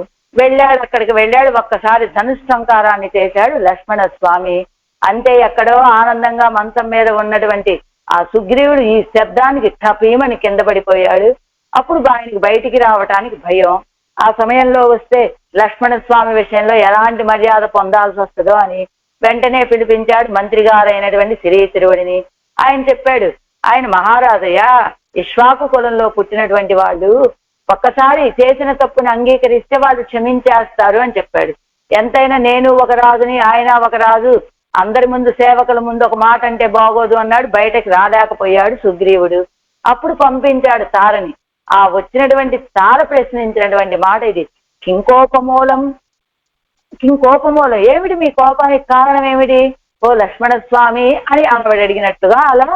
అక్కడికి వెళ్ళాడు. ఒక్కసారి ధనుష్ సంకారాన్ని చేశాడు లక్ష్మణ స్వామి. అంతే, ఎక్కడో ఆనందంగా మంచం మీద ఉన్నటువంటి ఆ సుగ్రీవుడు ఈ శబ్దానికి టపీమని కింద పడిపోయాడు. అప్పుడు ఆయనకి బయటికి రావటానికి భయం. ఆ సమయంలో వస్తే లక్ష్మణ స్వామి విషయంలో ఎలాంటి మర్యాద పొందాల్సి వస్తుందో అని వెంటనే పిలిపించాడు మంత్రి గారైనటువంటి శ్రీతిరువుడిని. ఆయన చెప్పాడు, ఆయన మహారాజయ్య, ఇక్ష్వాకు కులంలో పుట్టినటువంటి వాళ్ళు ఒక్కసారి చేసిన తప్పుని అంగీకరిస్తే వాళ్ళు క్షమించేస్తారు అని చెప్పాడు. ఎంతైనా నేను ఒక రాజుని, ఆయన ఒక రాజు, అందరి ముందు సేవకుల ముందు ఒక మాట అంటే బాగోదు అన్నాడు. బయటకు రాలేకపోయాడు సుగ్రీవుడు. అప్పుడు పంపించాడు తారని. ఆ వచ్చినటువంటి తార ప్రశ్నించినటువంటి మాట ఇది, కింకోపమూలం. ఏమిటి మీ కోపానికి కారణం ఏమిటి ఓ లక్ష్మణ స్వామి అని ఆవిడ అడిగినట్టుగా అలా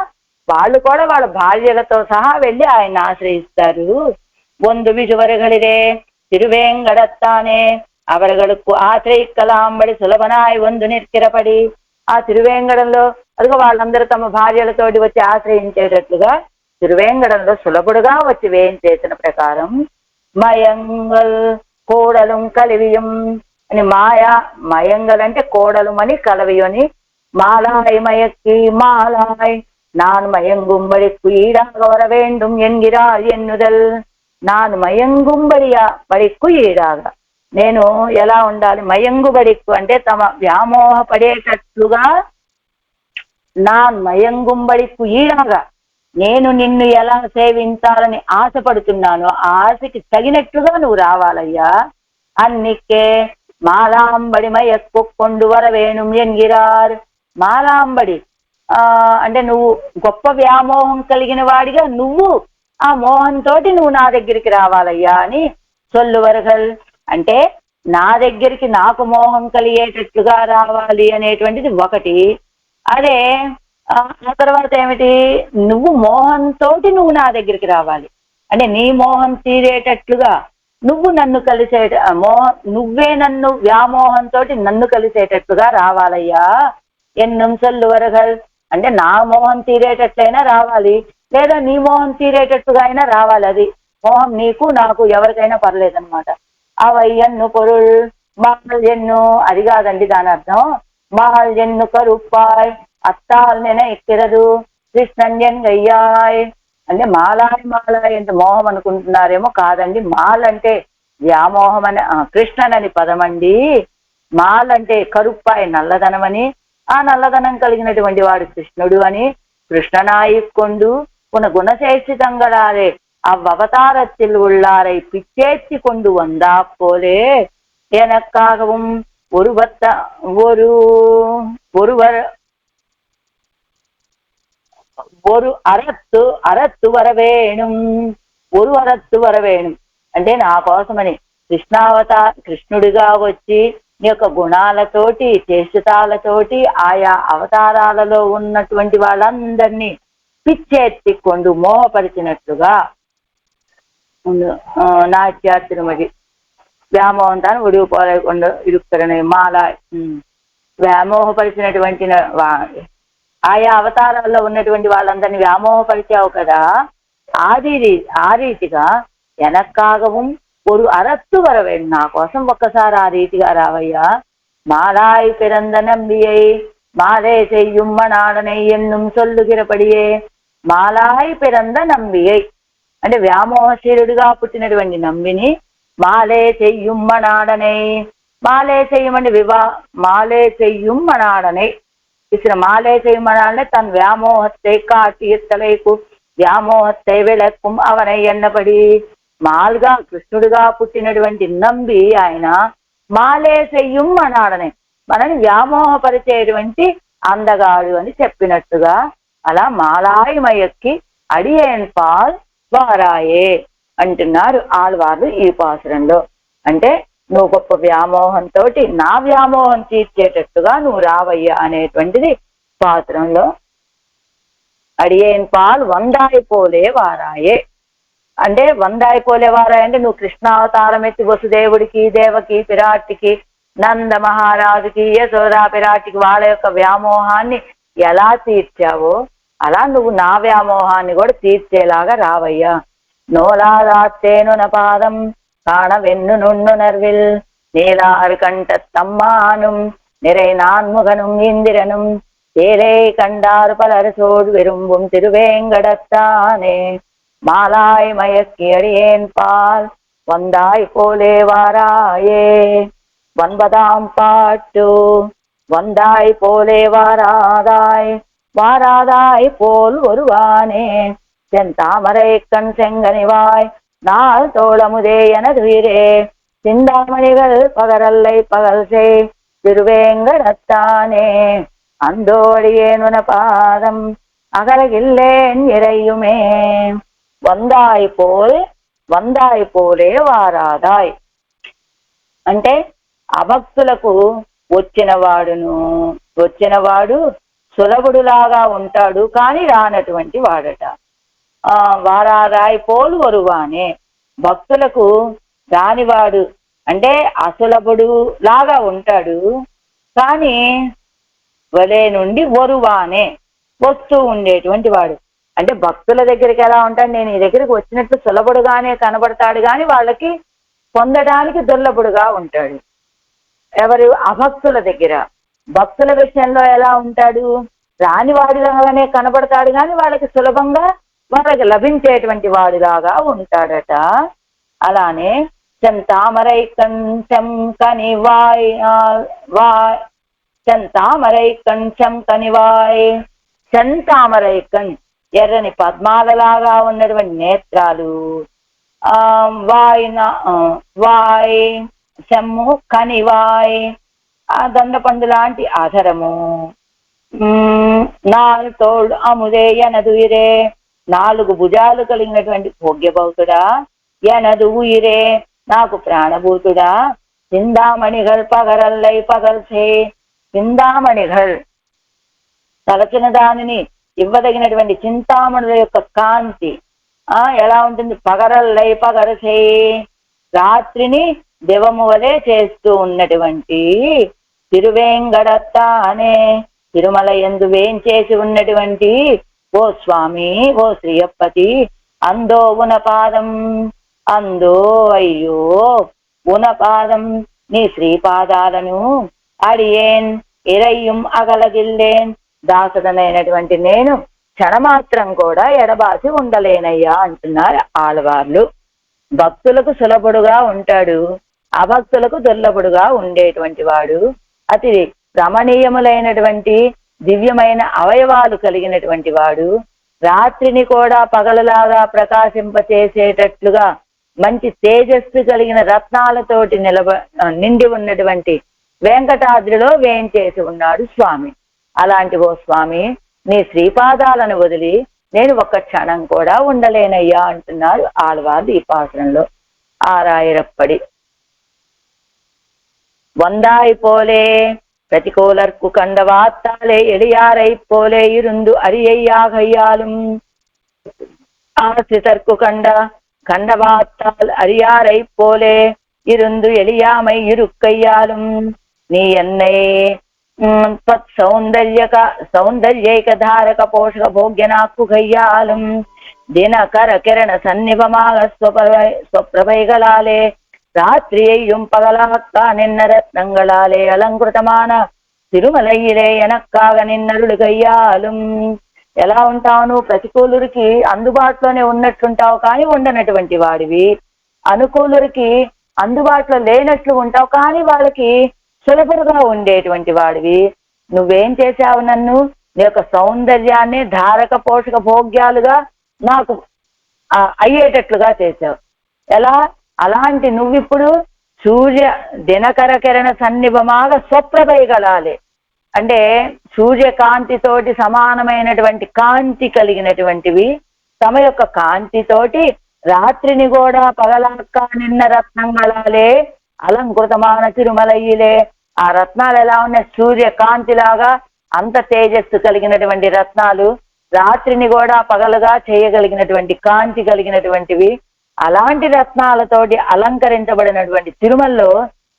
వాళ్ళు కూడా వాళ్ళ భార్యలతో సహా వెళ్ళి ఆయన ఆశ్రయిస్తారు. ಒಂದು ವಿಜುವರಗಳಿರೆ తిరువేంగడత్తానే అవరగడుకు ఆశ్రయిక్కలాంబడి సులభనాయి వందు నిర్కిరపడి. ఆ తిరువేంగడంలో అదిగో వాళ్ళందరూ తమ భార్యలతోటి వచ్చి ఆశ్రయించేటట్లుగా తిరువేంగడంలో సులభుడుగా వచ్చి వేయించేసిన ప్రకారం మయంగల్ కోడలు కలివియం అని. మయంగల్ అంటే కోడలు అని, కలవియని. మాలాయ్ మయక్కి మాలాయ్ நான் மயங்கும்படிக்கு ஈடாக வர வேண்டும் என்கிறார் ఎన్నుదల్. నాను మయంగుంబడికు ఈడాగా, నేను ఎలా ఉండాలి? మయంగుబడికు అంటే తమ వ్యామోహపడేటట్లుగా. మయంగుంబడికు ఈడాగా, నేను నిన్ను ఎలా సేవించాలని ఆశపడుతున్నానో ఆ ఆశకి తగినట్లుగా నువ్వు రావాలయ్యా. అన్నికే మాలాంబడి మయక్కు కొండు వర వేణుం ఎన్గిరార్. మాలాంబడి అంటే నువ్వు గొప్ప వ్యామోహం కలిగిన వాడిగా నువ్వు ఆ మోహంతో నువ్వు నా దగ్గరికి రావాలయ్యా అని. సొల్లువరగల్ అంటే నా దగ్గరికి నాకు మోహం కలిగేటట్లుగా రావాలి అనేటువంటిది ఒకటి. అదే ఆ తర్వాత ఏమిటి? నువ్వు మోహంతో నువ్వు నా దగ్గరికి రావాలి అంటే నీ మోహం తీరేటట్లుగా నువ్వు నన్ను నువ్వే నన్ను వ్యామోహంతో నన్ను కలిసేటట్లుగా రావాలయ్యా. ఎన్నం సొల్లువరగల్ అంటే నా మోహం తీరేటట్లయినా రావాలి, లేదా నీ మోహం తీరేటట్టుగా అయినా రావాలి. అది మోహం నీకు నాకు ఎవరికైనా పర్లేదనమాట. అవయ్యన్ను పొరుల్ మహల్ ఎన్ను, అది కాదండి దాని అర్థం. మహల్ ఎన్ను కరుప్పాయ్ అత్తాల్ నెన ఎక్కిరదు కృష్ణన్ గయ్యాయ్ అంటే మాలాయ్ అంటే మోహం అనుకుంటున్నారేమో, కాదండి. మాల్ అంటే వ్యామోహం అని, కృష్ణన్ అని పదమండి. మాల్ అంటే కరుప్పాయ్ నల్లధనమని, ఆ నల్లధనం కలిగినటువంటి వాడు కృష్ణుడు అని. కృష్ణనాయికొండు గుణశేషితంగళారే அவ்வவதாரத்தில் உள்ளாரை பிச்சேற்றி கொண்டு வந்தா போலே எனக்காகவும் ஒரு అరత్తు వరవేణుం. అరత్తు వరవేణుం అంటే నా కోసమని కృష్ణుడిగా వచ్చి నీ యొక్క గుణాలతోటి, చేష్టాలతోటి ఆయా అవతారాలలో ఉన్నటువంటి వాళ్ళందరినీ పిచ్చెత్తికొండు మోహపరిచినట్లుగా నాట్యాత్రిమది వ్యామోహంతాన్ని ఒడిగిపోలేకుండా ఇరుక్కరని మాల వ్యామోహపరిచినటువంటి ఆయా అవతారాల్లో ఉన్నటువంటి వాళ్ళందరినీ వ్యామోహపరిచావు కదా. ఆ రీతిగా వెనక్కాగవం ஒரு అరత్తు వరవేణు, నా కోసం ఒక్కసారి ఆ రీతిగా రావయ్యా. మాలాయి పిరంద నంబియై మాలే చెయ్యుమ్మ నాడనై ఎన్నుం సొల్లుగిరపడియే. మాలాయి పిరంద నంబియై అంటే వ్యామోహశీలుడిగా పుట్టినటువంటి నంబిని మాలే చెయ్యుమ్మ నాడనై. మాలే చెయ్యమండి మాలే చెయ్యుమ్మ నాడనై ఇచ్చిన మాలే చెయ్యుమ్మ నాడనే తన వ్యామోహத்தை காட்டி தலைக்கு వ్యామోహத்தை విளக்கும் అవనై ఎన్నపడి. మాల్గా కృష్ణుడిగా పుట్టినటువంటి నంబి ఆయన మాలే చెయ్యుం అనాడనే మనని వ్యామోహపరిచేటువంటి అందగాడు అని చెప్పినట్టుగా అలా మాలాయి మయక్కి అడియేన్ పాల్ వారాయే అంటున్నారు ఆళ్వార్లు ఈ పాసురంలో. అంటే నువ్వు గొప్ప వ్యామోహంతో నా వ్యామోహం తీర్చేటట్టుగా నువ్వు రావయ్యా అనేటువంటిది పాత్రంలో అడియేన్ పాల్ వందాయి పోలే వారాయే. అంటే వందాయి పోలే వారాయి అంటే నువ్వు కృష్ణావతారం ఎత్తి వసుదేవుడికి, దేవకి, పిరాటికి, నంద మహారాజుకి, యశోదా పిరాటికి వాళ్ళ యొక్క వ్యామోహాన్ని ఎలా తీర్చావో అలా నువ్వు నా వ్యామోహాన్ని కూడా తీర్చేలాగా రావయ్యా. నోలాదాత్తేను నపాదం కాణ వెన్ను నున్ను నర్విల్ నీలారు కంట తమ్మానుం నిறை నాన్ముగనుం ఇందిరనుం ஏலே கண்டார் பலர் சோடு விரும்பும் திருவேங்கடத்தானே மாலாய் மயக்கி அடியேன் பால் வந்தாய் போலே வாராயே. 9ஆம் பாட்டு. வந்தாய் போலே வாராதாய் வாராதாய் போல் ஒருவானே செந்தாமரை கண் செங்கனிவாய் நாள் தோளமுதே எனதுயிரே சிந்தாமணிகள் பகரல்லை பகல் செய் திருவேங்கடத்தானே அந்தோடியேனுன பாதம் அகலகில்லேன் இறையுமே. వందాయి పోలే వారాదాయ్ అంటే అభక్తులకు వచ్చినవాడు సులభుడులాగా ఉంటాడు కానీ రానటువంటి వాడట. వారాదాయ్ పోలు వరువానే భక్తులకు రానివాడు అంటే అసులభుడు లాగా ఉంటాడు కానీ వలే నుండి వరువానే వస్తూ ఉండేటువంటి వాడు. అంటే భక్తుల దగ్గరికి ఎలా ఉంటాడు, నేను ఈ దగ్గరికి వచ్చినట్లు సులభుడుగానే కనబడతాడు కానీ వాళ్ళకి పొందడానికి దుర్లభుడుగా ఉంటాడు. ఎవరు అభక్తుల దగ్గర. భక్తుల విషయంలో ఎలా ఉంటాడు, రానివాడిలాగానే కనబడతాడు కానీ వాళ్ళకి సులభంగా వాళ్ళకి లభించేటువంటి వాడిలాగా ఉంటాడట. అలానే చెంతామరై కంచం కనివాయ్ చెంతామరై కంచం కనివాయ్ చెంతామరై కన్ ఎర్రని పద్మాలలాగా ఉన్నటువంటి నేత్రాలు, వాయ్ చెమ్ము కనివాయ్ దండపండు లాంటి ఆధరము, నాలుగు తోడు అముదే ఎనదు ఇరే 4 భుజాలు కలిగినటువంటి భోగ్యభౌతుడా, ఎనదు ఉయిరే నాకు ప్రాణభూతుడా, చిందామణిగల్ పగరల్లై పగల్సే చిందామణిగల్ తలచిన దానిని ఇవ్వదగినటువంటి చింతామణుల యొక్క కాంతి ఎలా ఉంటుంది, పగరల్లై పగరసే రాత్రిని దివము వలె చేస్తూ ఉన్నటువంటి తిరువేంగడత్తానే తిరుమల యందు వేంచేసి ఉన్నటువంటి ఓ స్వామి ఓ శ్రీయప్పతి అందో ఉనపాదం అందో అయ్యో ఉనపాదం నీ శ్రీపాదాలను అడియేన్ ఇరయ్యం అగలగిల్లేన్ దాసదనైనటువంటి నేను క్షణమాత్రం కూడా ఎడబాసి ఉండలేనయ్యా అంటున్నారు ఆళ్వార్లు. భక్తులకు సులభుడుగా ఉంటాడు, అభక్తులకు దుర్లభుడుగా ఉండేటువంటి వాడు, అతి రమణీయములైనటువంటి దివ్యమైన అవయవాలు కలిగినటువంటి వాడు, రాత్రిని కూడా పగలలాగా ప్రకాశింపచేసేటట్లుగా మంచి తేజస్సు కలిగిన రత్నాలతోటి నిండి ఉన్నటువంటి వెంకటాద్రిలో వేంచేసి ఉన్నాడు స్వామి. అలాంటి ఓ స్వామి నీ శ్రీపాదాలను వదిలి నేను ఒక్క క్షణం కూడా ఉండలేనయ్యా అంటున్నారు ఆళ్వార్లు ఈ పాసరంలో. ఆరాయిరప్పడి. వందాయి పోలే ప్రతికూలర్కు కండవాత్తాలే ఎలియారై పోలే ఇరుందు అరియయ్యాగయ్యాலும் ஆசிதற்கு கண்டவாத்தால் அரியாரை போலே இருந்து எளியாமை இருக்கையாலும் நீ என்னை సౌందర్యైక పోషక భోగ్యనాక్కుగయ్యాலும் దినకర కిరణ సన్నిభமாக స్వప్రభైగளாலே ராத்திரியையும் பகலாக்க நின்ன ரத்னங்களாலே అలంకృతமான తిరుమలయిలే ఎనక్కాగ నిన్నరులుగయ్యాலும். ఎలా ఉంటావు నువ్వు, ప్రతికూలురికి అందుబాటులోనే ఉన్నట్లుంటావు కానీ ఉండనటువంటి వాడివి, అనుకూలురికి అందుబాటులో లేనట్లు ఉంటావు కానీ వాళ్ళకి సులభుడుగా ఉండేటువంటి వాడివి. నువ్వేం చేశావు, నన్ను నీ యొక్క సౌందర్యాన్ని ధారక పోషక భోగ్యాలుగా నాకు అయ్యేటట్లుగా చేశావు. ఎలా, అలాంటి నువ్విప్పుడు సూర్య దినకర కిరణ సన్నిభమాగా స్వప్రభైగలాలే అంటే సూర్యకాంతితోటి సమానమైనటువంటి కాంతి కలిగినటువంటివి, తమ యొక్క కాంతితోటి రాత్రిని కూడా పగలాక్క నిన్న రత్నంగళాలే అలంకృతమాన తిరుమలయ్యిలే. ఆ రత్నాలు ఎలా ఉన్నాయి? సూర్యకాంతిలాగా అంత తేజస్సు కలిగినటువంటి రత్నాలు, రాత్రిని కూడా పగలుగా చేయగలిగినటువంటి కాంతి కలిగినటువంటివి. అలాంటి రత్నాలతోటి అలంకరించబడినటువంటి తిరుమలలో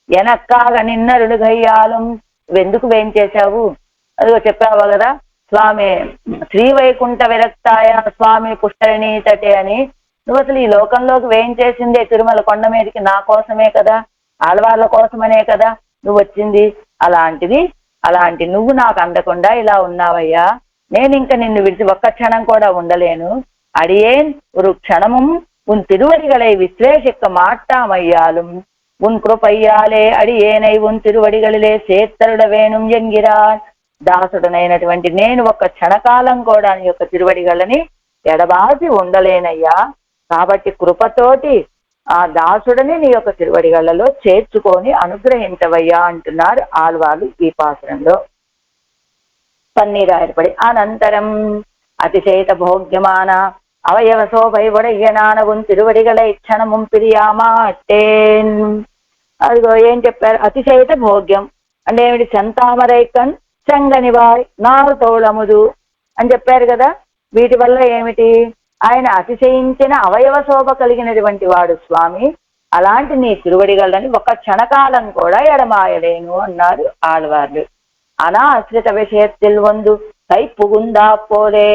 ఎనక్కాగా నిన్నరుడు గయ్యాలం. నువ్వెందుకు వేయించేశావు? అదిగో చెప్పావు కదా స్వామి, శ్రీవైకుంఠ విరక్తాయ స్వామి పుష్కరిణీ తటే అని. నువ్వు అసలు ఈ లోకంలోకి వేయించేసిందే తిరుమల కొండ మీదకి నా కోసమే కదా, ఆడవాళ్ళ కోసమనే కదా నువ్వు వచ్చింది. అలాంటి నువ్వు నాకు అందకుండా ఇలా ఉన్నావయ్యా. నేను ఇంకా నిన్ను విడిచి ఒక్క క్షణం కూడా ఉండలేను. అడియేన్ ஒரு க்ஷணமும் உன் திருவடிகளை விశ్లేஷிக்க மாட்டாமையாலும் உன் కృపయ్యాలే అడియేనై ఉన్ తిరువడిగలిలే చేత్తరుడ వేణుం ఎంగిరాన్. దాసుడనైనటువంటి నేను ఒక్క క్షణకాలం కూడా నీ యొక్క తిరువడిగలని ఎడబాసి ఉండలేనయ్యా. కాబట్టి కృపతోటి ఆ దాసుడని నీ యొక్క తిరువడిగళ్లలో చేర్చుకొని అనుగ్రహించవయ్యా అంటున్నారు ఆళ్వార్లు ఈ పాసురంలో. పన్నీరాయపడి అనంతరం అతిశయిత భోగ్యమాన అవయవ శోభై ఉడయ్యనానవున్ తిరువడిగలై క్షణముం పిరియామాట్టేన్. అదిగో ఏం చెప్పారు? అతిశయిత భోగ్యం అంటే ఏమిటి? చెంతామరైకన్ చెంగనివాయ్ నారు తోళముదు అని చెప్పారు కదా. వీటి వల్ల ఏమిటి? ఆయన అతిశయించిన అవయవ శోభ కలిగినటువంటి వాడు స్వామి. అలాంటి నీ తిరువడిగలని ఒక క్షణకాలం కూడా ఎడమాయలేను అన్నారు ఆళ్వార్లు. అనాశ్రిత విషయத்தில் வந்து కై పుగుందా పోలే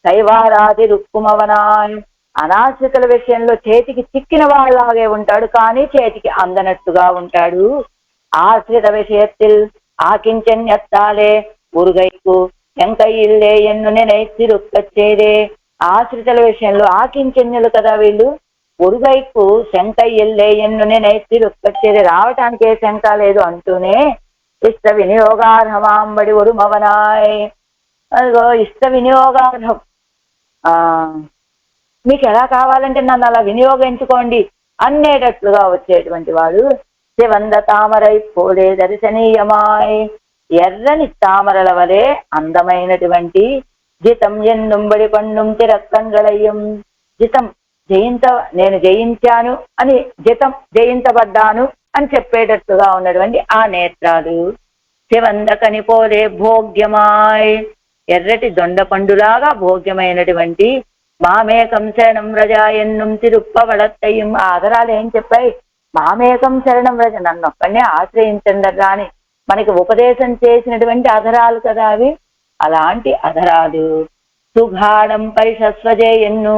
కైవారాది రుక్కుమవనాయ్. అనాశ్రితుల విషయంలో చేతికి చిక్కిన వాళ్ళలాగే ఉంటాడు, కానీ చేతికి అందనట్టుగా ఉంటాడు. ఆశ్రిత విషయத்தில் ఆకించెన్యత్తాలే ఉరుగైకు ఎంకయిల్లే ఎన్ను నినైతిరుక్కచ్చేదే. ఆశ్రితుల విషయంలో ఆకించెన్యులు కదా వీళ్ళు. ఉరుగైకు శంకయ్యల్లే ఎన్ను నినైతిరుక్కచ్చేదే, రావటానికి ఏ శంక లేదు అంటూనే ఇష్ట వినియోగార్హమాంబడి ఒరుమవనాయ్. అదిగో ఇష్ట వినియోగార్హం, మీకు ఎలా కావాలంటే నన్ను అలా వినియోగించుకోండి అనేటట్లుగా వచ్చేటువంటి వాడు. శివంద తామరై పోలే దర్శనీయమాయ్. ఎర్రని తామరల వలె అందమైనటువంటి జితం ఎన్నుంబడి పండుం తిరక్కంగళయ్యం. జితం నేను జయించాను అని, జితం జయించబడ్డాను అని చెప్పేటట్టుగా ఉన్నటువంటి ఆ నేత్రాలు. శివంద కనిపోలే భోగ్యమాయ్. ఎర్రటి దొండ పండులాగా భోగ్యమైనటువంటి మామేకం శరణం రజా ఎన్నుం తిరుప్పవడత్తయ్యం. ఆ ఆదరాలు ఏం చెప్పాయి? మామేకం శరణం రజ, నన్ను ఒక్కనే ఆశ్రయించండి అని మనకి ఉపదేశం చేసినటువంటి అధరాలు కదా అవి. అలాంటి అధరాలు. సుఘాడం పరిషస్వజే ఎన్ను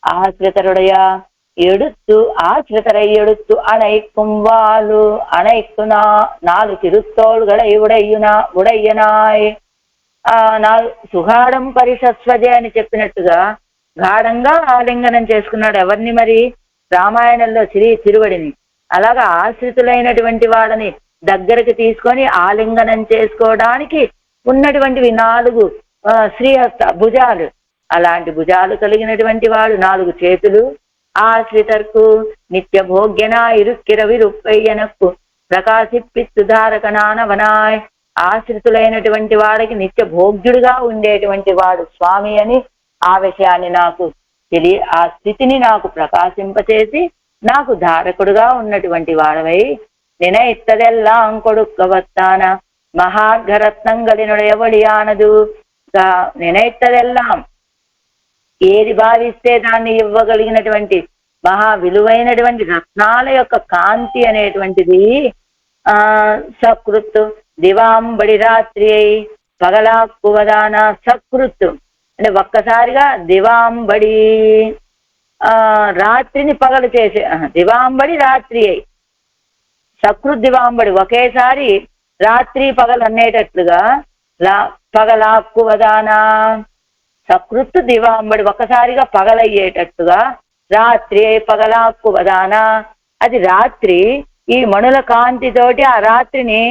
ఆశ్రితరుడయ எடுத்து ஆசிரித்தரை எடுத்து அணைக்கும் வாழு அணைக்குனா நாலு திருத்தோள்களை ఉడయ్యనాయ్. సుఘాడం పరిషస్వజే అని చెప్పినట్టుగా గాఢంగా ఆలింగనం చేసుకున్నాడు. ఎవరిని మరి? రామాయణంలో తిరువడిని. అలాగా ఆశ్రితులైనటువంటి వాడని దగ్గరికి తీసుకొని ఆలింగనం చేసుకోవడానికి ఉన్నటువంటివి 4 శ్రీహస్త భుజాలు. అలాంటి భుజాలు కలిగినటువంటి వాడు, 4 చేతులు. ఆశ్రితర్కు నిత్య భోగ్యనా ఇరుక్కిరవిరుప్పయ్యనకు ప్రకాశిప్పిత్తు ధారకనానవనాయ్. ఆశ్రితులైనటువంటి వాడికి నిత్య భోగ్యుడిగా ఉండేటువంటి వాడు స్వామి అని ఆ విషయాన్ని నాకు ఆ స్థితిని నాకు ప్రకాశింపచేసి నాకు ధారకుడుగా ఉన్నటువంటి వాడవై నినైత్తదెల్లాం కొడుక్కవత్తాన మహార్ఘరత్నంగలినుడెవడియానదు. నినైత్తదెల్లాం ఏది భావిస్తే దాన్ని ఇవ్వగలిగినటువంటి మహా విలువైనటువంటి రత్నాల యొక్క కాంతి అనేటువంటిది. సకృత్ దివాంబడి రాత్రి అయి పగలాక్కువదాన. సకృత్ అంటే ఒక్కసారిగా దివాంబడి, రాత్రిని పగలు చేసే దివాంబడి రాత్రి అయి. సకృత్ దివాంబడి ఒకేసారి రాత్రి పగలు అనేటట్లుగా పగలాక్కువదాన. సకృత్ దివాంబడి ఒక్కసారిగా పగలయ్యేటట్టుగా రాత్రి పగలాక్కువదాన. అది రాత్రి ఈ మణుల కాంతితోటి ఆ రాత్రిని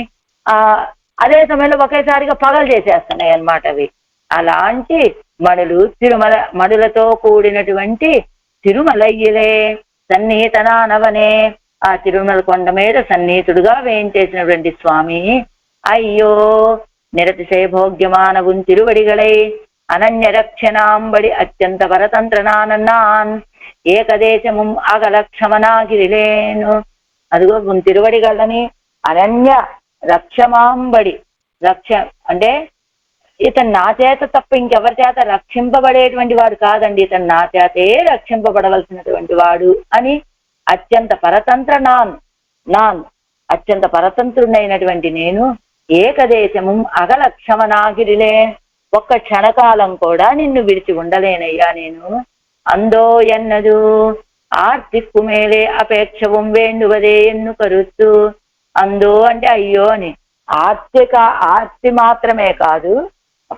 అదే సమయంలో ఒకేసారిగా పగలు చేసేస్తున్నాయి అన్నమాట అవి. అలాంటి మణులు మణులతో కూడినటువంటి తిరుమలయ్యలే సన్నిహితనానవనే. ఆ తిరుమల కొండ మీద సన్నిహితుడుగా వేయించేసినటువంటి స్వామి. అయ్యో నిరతిశయ భోగ్యమానవున్ తిరువడిగలై అనన్య రక్షణాంబడి అత్యంత పరతంత్రనానన్నాన్ ఏకదేశముం అగలక్షమనాగిరిలేను. అదిగో తిరువడిగళ్ళని అనన్య రక్షమాంబడి రక్ష అంటే ఇతను నా చేత తప్ప ఇంకెవరి చేత రక్షింపబడేటువంటి వాడు కాదండి, ఇతను నా చేతే రక్షింపబడవలసినటువంటి వాడు అని అత్యంత పరతంత్ర నాన్ అత్యంత పరతంత్రుడైనటువంటి నేను ఏకదేశము అగలక్షమనాగిరిలే, ఒక్క క్షణకాలం కూడా నిన్ను విడిచి ఉండలేనయ్యా నేను. అందో ఎన్నదు ఆర్తిక్కు మేలే అపేక్షవం వేండువదే ఎన్ను కరుస్తూ. అందో అంటే అయ్యో అని ఆర్తి మాత్రమే కాదు,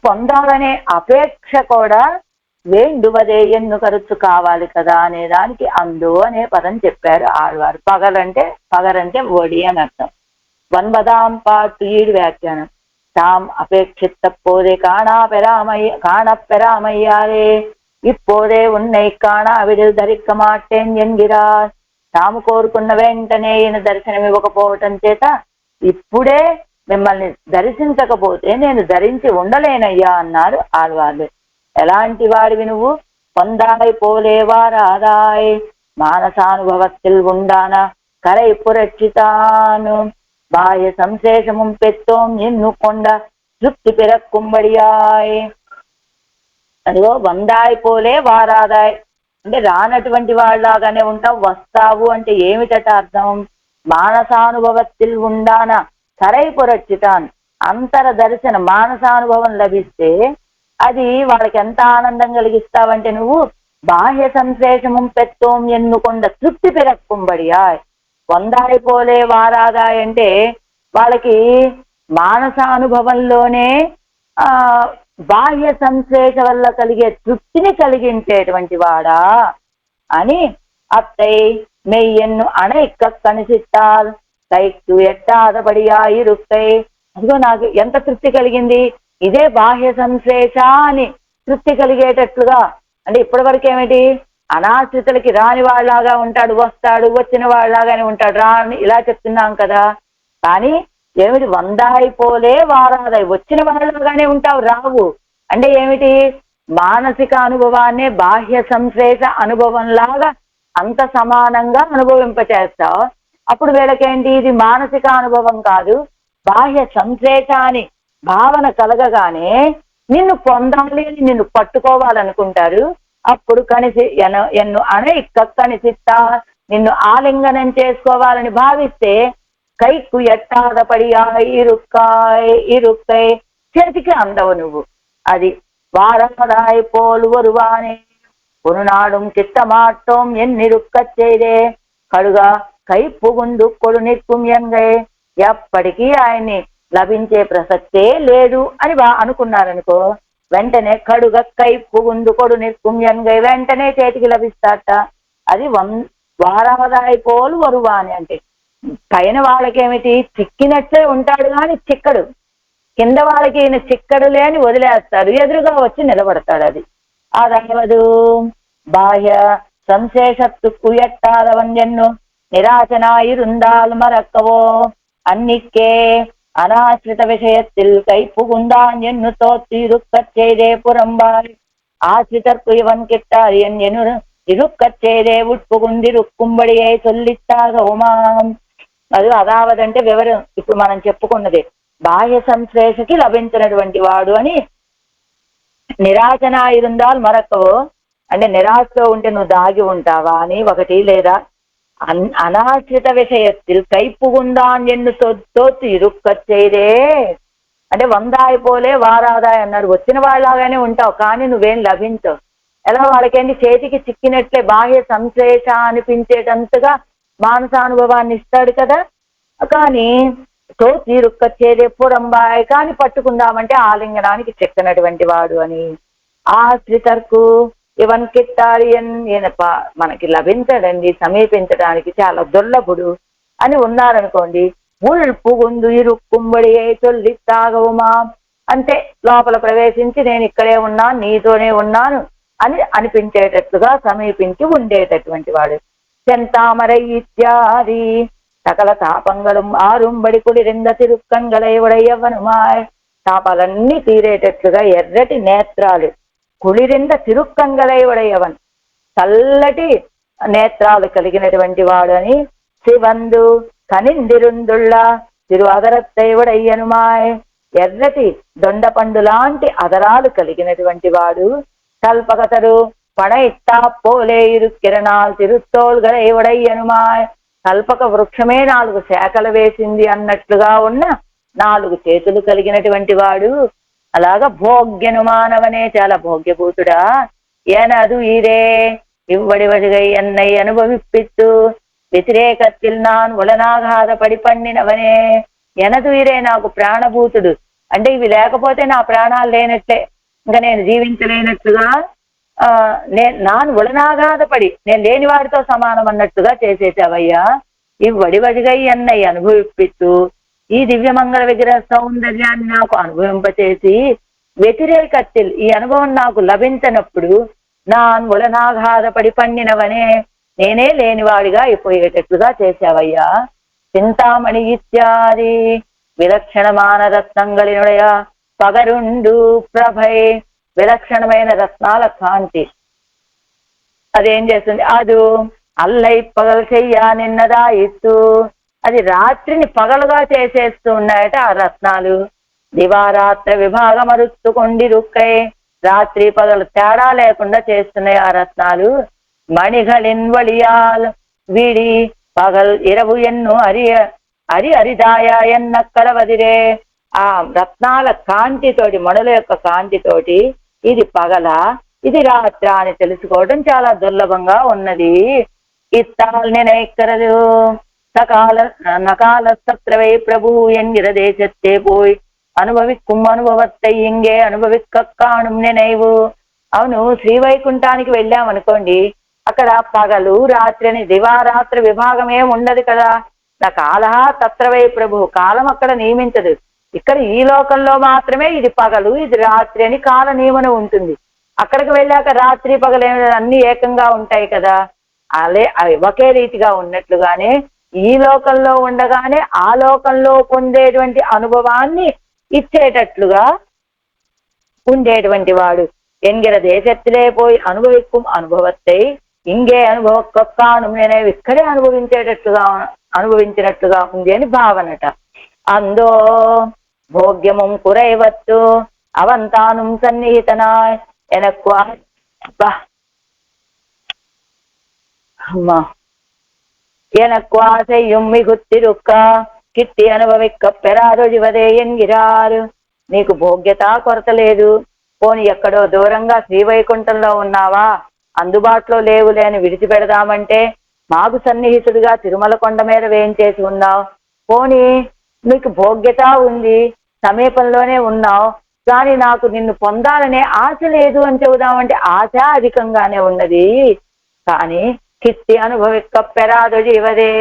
పొందాలనే అపేక్ష కూడా వేండువదే ఎన్ను కరుచు కావాలి కదా అనే దానికి అందో అనే పదం చెప్పారు ఆళ్వారు. పగరంటే ఒడి అని అర్థం. 9వ పార్ట్ 7 వ్యాఖ్యానం. தாம் அபேட்சித்தப்போதே காணப்பெறாமையாரே இப்போதே உன்னை కాణావిడిల్ ధరిక్క మాటేన్ ఎన్గిరార్. తాము కోరుకున్న వెంటనే ఈయన దర్శనం ఇవ్వకపోవటం చేత ఇప్పుడే మిమ్మల్ని దర్శించకపోతే నేను ధరించి ఉండలేనయ్యా అన్నారు ఆళ్వార్లు. ఎలాంటి వాడివి నువ్వు? పొందాయి పోలేవారాదాయ్ మానసానుభవத்தில் ఉండాన కరై పురక్షితాను బాహ్య సంశేషముం పెత్తోం ఎన్నుకొండ తృప్తి పెరక్కుంబడియాయ్. అదిగో వందాయి పోలే వారాదాయ్ అంటే రానటువంటి వాళ్ళలాగానే ఉంటావు. వస్తావు అంటే ఏమిటట అర్థం? మానసానుభవத்தில் ఉండాన కరై పురక్షితాన్, అంతర దర్శన మానసానుభవం లభిస్తే అది వాళ్ళకి ఎంత ఆనందం కలిగిస్తావంటే నువ్వు బాహ్య సంశేషము పెత్తోం ఎన్నుకొండ తృప్తి పెరక్కుంబడియాయ్. వందాయి పోలే వారాదాయ్ అంటే వాళ్ళకి మానసానుభవంలోనే బాహ్య సంశ్లేష వల్ల కలిగే తృప్తిని కలిగించేటువంటి వాడా అని అత్తై మెయ్యన్ను అణైక్క కనిసిత్తాల్ కైక్కు ఎట్టాదపడియా ఇరుక్కై. అదిగో నాకు ఎంత తృప్తి కలిగింది, ఇదే బాహ్య సంశ్లేష అని తృప్తి కలిగేటట్లుగా. అంటే ఇప్పటి వరకు ఏమిటి, అనాశ్రితులకి రాని వాళ్ళలాగా ఉంటాడు, వస్తాడు, వచ్చిన వాళ్ళలాగానే ఉంటాడు, రాని ఇలా చెప్తున్నాం కదా. కానీ ఏమిటి, వందాయి పోలే వారాదాయి, వచ్చిన వాళ్ళలాగానే ఉంటావు, రావు అంటే ఏమిటి, మానసిక అనుభవాన్ని బాహ్య సంశ్లేష అనుభవంలాగా అంత సమానంగా అనుభవింపచేస్తావు. అప్పుడు వీళ్ళకేంటి, ఇది మానసిక అనుభవం కాదు బాహ్య సంశ్లేష అని భావన కలగగానే నిన్ను పొందాలి అని నిన్ను పట్టుకోవాలనుకుంటారు. అప్పుడు ఎన్ను ఇక్క కనిసిత్తా, నిన్ను ఆలింగనం చేసుకోవాలని భావిస్తే కైకు ఎట్టాదపడియా ఇరుక్కై చేతికి అందవు నువ్వు. అది వారాదాయి పోలు వరువానే పొరునాడుం చిత్తమాట్టం ఎన్నిరుక్క చేదే కడుగా కై పుగుందు కొడు నిற்கும் ఎంగై. ఎప్పటికీ ఆయన్ని లభించే ప్రసక్తే లేదు అని అనుకున్నారనుకో, వెంటనే కడుగ కై పుగుందు కొడు నిற்கும் ఎంగై, వెంటనే చేతికి లభిస్తాట. అది వారాదాయి పోలు వరువాని అంటే పైన వాళ్ళకేమిటి, చిక్కినట్లే ఉంటాడు కానీ చిక్కడు, కింద వాళ్ళకి ఈయన చిక్కడు లేని వదిలేస్తాడు, ఎదురుగా వచ్చి నిలబడతాడు. అది అదవదు బాహ్య సంశేషత్తుకు ఎట్టాదవన్యన్ను నిరాశనాయిరుందాల్ మరక్కవో అన్నిక్కే அனாசிரித விஷயத்தில் கை புகுந்தான் என்னு தோத்திருக்கச் செய்தே புறம்பாய். ஆசிரிதற்கு இவன் கிட்டார் என் ఇరుక్కచ్ చేదే ఉట్పుగుందిరుక్కుంబడియే చొల్లిత్తాగ ఉమాం. అది అదావదంటే వివరం ఇప్పుడు మనం చెప్పుకున్నది, బాహ్య సంశ్లేషకి లభించినటువంటి వాడు అని. నిరాశనాయిరుందాల్ మరొకవో అంటే నిరాశతో ఉంటే నువ్వు దాగి ఉంటావా అని ఒకటి, లేదా అనాశ్రిత విషయத்தில் కైపుగుందాన్ ఎన్ను తోత్తు ఇరుక్కచ్ చేయదే అంటే వందాయి పోలే వారాదాయి అన్నారు, వచ్చిన వాళ్ళలాగానే ఉంటావు కానీ నువ్వేం లభించవు. ఎలా వాళ్ళకేంటి, చేతికి చిక్కినట్లే బాహ్య సంశ్లేష అనిపించేటంతగా మానసానుభవాన్ని ఇస్తాడు కదా. కానీ తోచి రుక్కచ్చేదే పురంబాయ్, కానీ పట్టుకుందామంటే ఆలింగనానికి చెక్కనటువంటి వాడు అని. ఆశ్రితర్కు ఇవన్ కిట్టాలి అని మనకి లభించడండి, సమీపించడానికి చాలా దుర్లభుడు అని ఉన్నారనుకోండి. ఉల్పుగుందు ఇరుక్కుంబడి చొల్లి తాగవుమా అంటే లోపల ప్రవేశించి నేను ఇక్కడే ఉన్నాను, నీతోనే ఉన్నాను అని అనిపించేటట్లుగా సమీపించి ఉండేటటువంటి వాడు. చెంతామరై ఇత్యాది సకల తాపంగళం ఆరుంబడి కుడిరింద తిరుక్కంగళై ఉడయ్యవనుమాయ్. తాపాలన్నీ తీరేటట్లుగా ఎర్రటి నేత్రాలు, కుళిరింద తిరుక్కంగళై ఉడయ్యవన్, చల్లటి నేత్రాలు కలిగినటువంటి వాడు అని. சிவந்து కనిందిరుందుళ్ళ తిరు అదరత్తై ఉడయ్యనుమాయ్. ఎర్రటి దొండపండు లాంటి అదరాలు కలిగినటువంటి వాడు. కల్పకతరు పణయిట్టా పోలే ఇరు కిరణాలు తిరుత్తోల్గడై ఉడయ్యనుమాయ్. కల్పక వృక్షమే 4 శాఖలు వేసింది అన్నట్లుగా ఉన్న 4 చేతులు కలిగినటువంటి వాడు. అలాగా భోగ్యనుమానవనే చాలా భోగ్యభూతుడా. ఎనదు ఇదే ఇవ్వడి వడిగై ఎన్నై అనుభవిప్పిత్తు వ్యతిరేకத்தில் நான் ఉలనాఘాత పడి పండినవనే. ఎనదు ఇరే నాకు ప్రాణభూతుడు. అంటే ఇవి లేకపోతే నా ప్రాణాలు లేనట్లే, ఇంకా నేను జీవించలేనట్లుగా, నాను ఉలనాఘాతపడి నేను లేని వాడితో సమానం అన్నట్టుగా చేసేసావయ్యా. ఈ వడివడిగై అన్నయ్య అనుభవిప్పిత్తు ఈ దివ్యమంగళ విగ్రహ సౌందర్యాన్ని నాకు అనుభవింపచేసి వ్యతిరేకத்தில் ఈ అనుభవం నాకు లభించినప్పుడు నాన్ ఉలనాఘాతపడి పండినవనే నేనే లేనివాడిగా అయిపోయేటట్లుగా చేశావయ్యా. చింతామణి ఇత్యాది విలక్షణమైన రత్నంగళినుడయ పగరుండు ప్రభై. విలక్షణమైన రత్నాల కాంతి అదేం చేస్తుంది, అది అల్లై పగలు చెయ్యా నిన్నదా ఇస్తూ అది రాత్రిని పగలుగా చేసేస్తూ ఉన్నాయట ఆ రత్నాలు. దివారాత్ర విభాగమరుత్తుకొండి రుక్కై. రాత్రి పగలు తేడా లేకుండా చేస్తున్నాయి ఆ రత్నాలు. మణిகளின் వళియాల్ వీడి పగల్ ఇరవు ఎన్ను అరిదాయ ఎన్న కలవదిరే. ఆ రత్నాల కాంతితోటి, మణుల యొక్క కాంతితోటి ఇది పగల ఇది రాత్ర అని తెలుసుకోవడం చాలా దుర్లభంగా ఉన్నది. ఇత్తాల్ నిனைக்கிறது సకాల నకాల సత్రవై ప్రభు ఎన్గిర దేశత్తే పోయి అనుభవిక్కుం అనుభవత్తై ఇంగే అనుభవిక్కను నిனைవు. అవును, శ్రీవైకుంఠానికి వెళ్ళామనుకోండి, అక్కడ పగలు రాత్రి అని దివారాత్రి విభాగం ఏం ఉండదు కదా. నా కాల తత్రవై ప్రభు, కాలం అక్కడ నియమించదు. ఇక్కడ ఈ లోకంలో మాత్రమే ఇది పగలు ఇది రాత్రి అని కాల నియమనం ఉంటుంది. అక్కడికి వెళ్ళాక రాత్రి పగలు అన్ని ఏకంగా ఉంటాయి కదా. అవి ఒకే రీతిగా ఉన్నట్లుగానే ఈ లోకంలో ఉండగానే ఆ లోకంలో పొందేటువంటి అనుభవాన్ని ఇచ్చేటట్లుగా ఉండేటువంటి వాడు. ఎంగిర దేశత్తులే పోయి అనుభవిక్కుం అనుభవత్తై ఇంగే అనుభవక్కను నేనే ఇక్కడే అనుభవించినట్లుగా ఉంది అని భావనట. అందో భోగ్యముం కురైవత్తు అవంతాను సన్నిహితనాయ్. ఎనక్కువ எனக்குவா செய்யும் மிகுத்திருக்க కిట్టి అనుభవిక్క పెరారోజివదే ఎన్గిరారు. నీకు భోగ్యత కొరత లేదు, పోని ఎక్కడో దూరంగా శ్రీవైకుంఠంలో ఉన్నావా, అందుబాటులో లేవులే అని విడిచిపెడదామంటే మాకు సన్నిహితుడిగా తిరుమల కొండ మీద వేయించేసి ఉన్నావు. పోని నీకు భోగ్యత ఉంది, సమీపంలోనే ఉన్నావు, కానీ నాకు నిన్ను పొందాలనే ఆశ లేదు అని చెబుదామంటే ఆశ అధికంగానే ఉన్నది. కానీ కిట్టి అనుభవిక్క పెరాదొజివదే,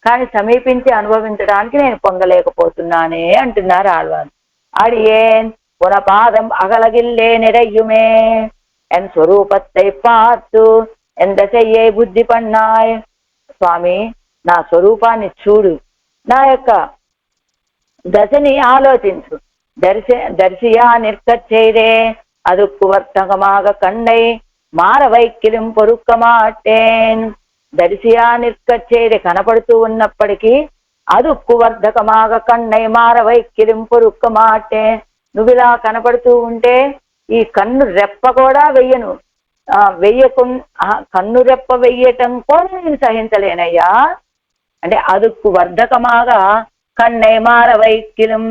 కానీ సమీపించి అనుభవించడానికి నేను పొందలేకపోతున్నానే అంటున్నారు ఆళ్వారు. అడియేన్ పునపాదం అగలగిల్లే నిరయ్యుమే ఎన్ స్వరూపత్తై పార్తు ఎంత చెయ్యే బుద్ధి పన్నాయ్. స్వామి, నా స్వరూపాన్ని చూడు, నా యొక్క దశని ఆలోచించు. దర్శియా నిర్కచ్చైదే అదుక్కు వర్తకమాగ కండై మారవైక్కిలిం పొరుక్క మాటేన్. దర్శియా నిర్కచ్చేది కనపడుతూ ఉన్నప్పటికీ అదుక్కు వర్ధకమాగ కన్నై మారవైక్కిలిం పొరుక్క మాటే. నువ్వు ఇలా కనపడుతూ ఉంటే ఈ కన్ను రెప్ప కూడా వెయ్యను, కన్ను రెప్ప వెయ్యటం కూడా నేను సహించలేనయ్యా. అంటే అదుక్కు వర్ధకమాగా కన్నై మారవైక్కిలిం.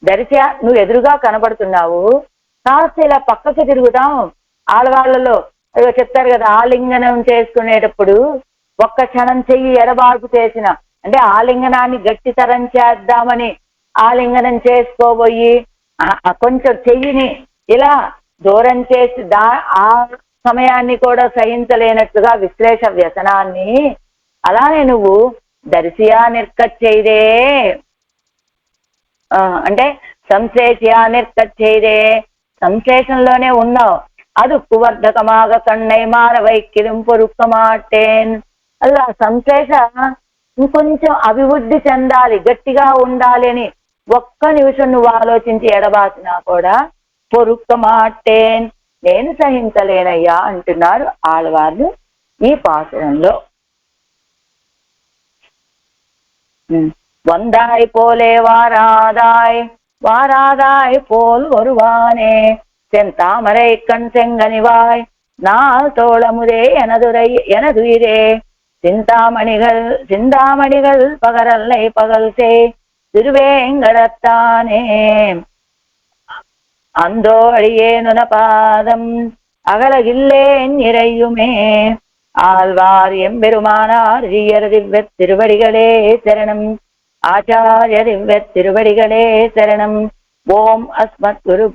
దర్శ నువ్వు ఎదురుగా కనపడుతున్నావు, కాస్త ఇలా పక్కకి తిరుగుతాం. ఆడవాళ్లలో ఏదో చెప్తారు కదా, ఆలింగనం చేసుకునేటప్పుడు ఒక్క క్షణం చెయ్యి ఎడబాటు చేసిన, అంటే ఆలింగనాన్ని గట్టితరం చేద్దామని ఆలింగనం చేసుకోబోయి కొంచెం చెయ్యిని ఇలా దూరం చేసి ఆ సమయాన్ని కూడా సహించలేనట్లుగా విశ్లేష వ్యసనాన్ని, అలానే నువ్వు దర్శియా నిర్కచ్చైదే అంటే సంశ్లేషయా నిర్కచ్చైదే, సంశ్లేషంలోనే ఉన్నావు. అది కువర్ధకమాగ కన్నై మారవైక్కిలిం పొరుక్క మాటేన్. అలా సంశ్లేష ఇంకొంచెం అభివృద్ధి చెందాలి, గట్టిగా ఉండాలి అని ఒక్క నిమిషం నువ్వు ఆలోచించి ఎడబాసినా కూడా పొరుక్క మాటేన్ నేను సహించలేనయ్యా అంటున్నారు ఆడవాళ్ళు ఈ పాసురంలో. வந்தாய் போலே வாராதாய் வாராதாய் போல் வருவானே செந்தாமரை கண் செங்கனிவாய் நாள் தோளமுதே எனதுயிரே சிந்தாமணிகள் பகரல்லை பகல் சே திருவேங்கடத்தானே அந்தோ அடியேனுன பாதம் அகலகில்லேன் இறையுமே ஆழ்வார் எம்பெருமானார் ஜீயர் திவ்யத் திருவடிகளே சரணம் ஆச்சாரிய திவ்யத் திருவடிகளே சரணம் ஓம் அஸ்மத் குரு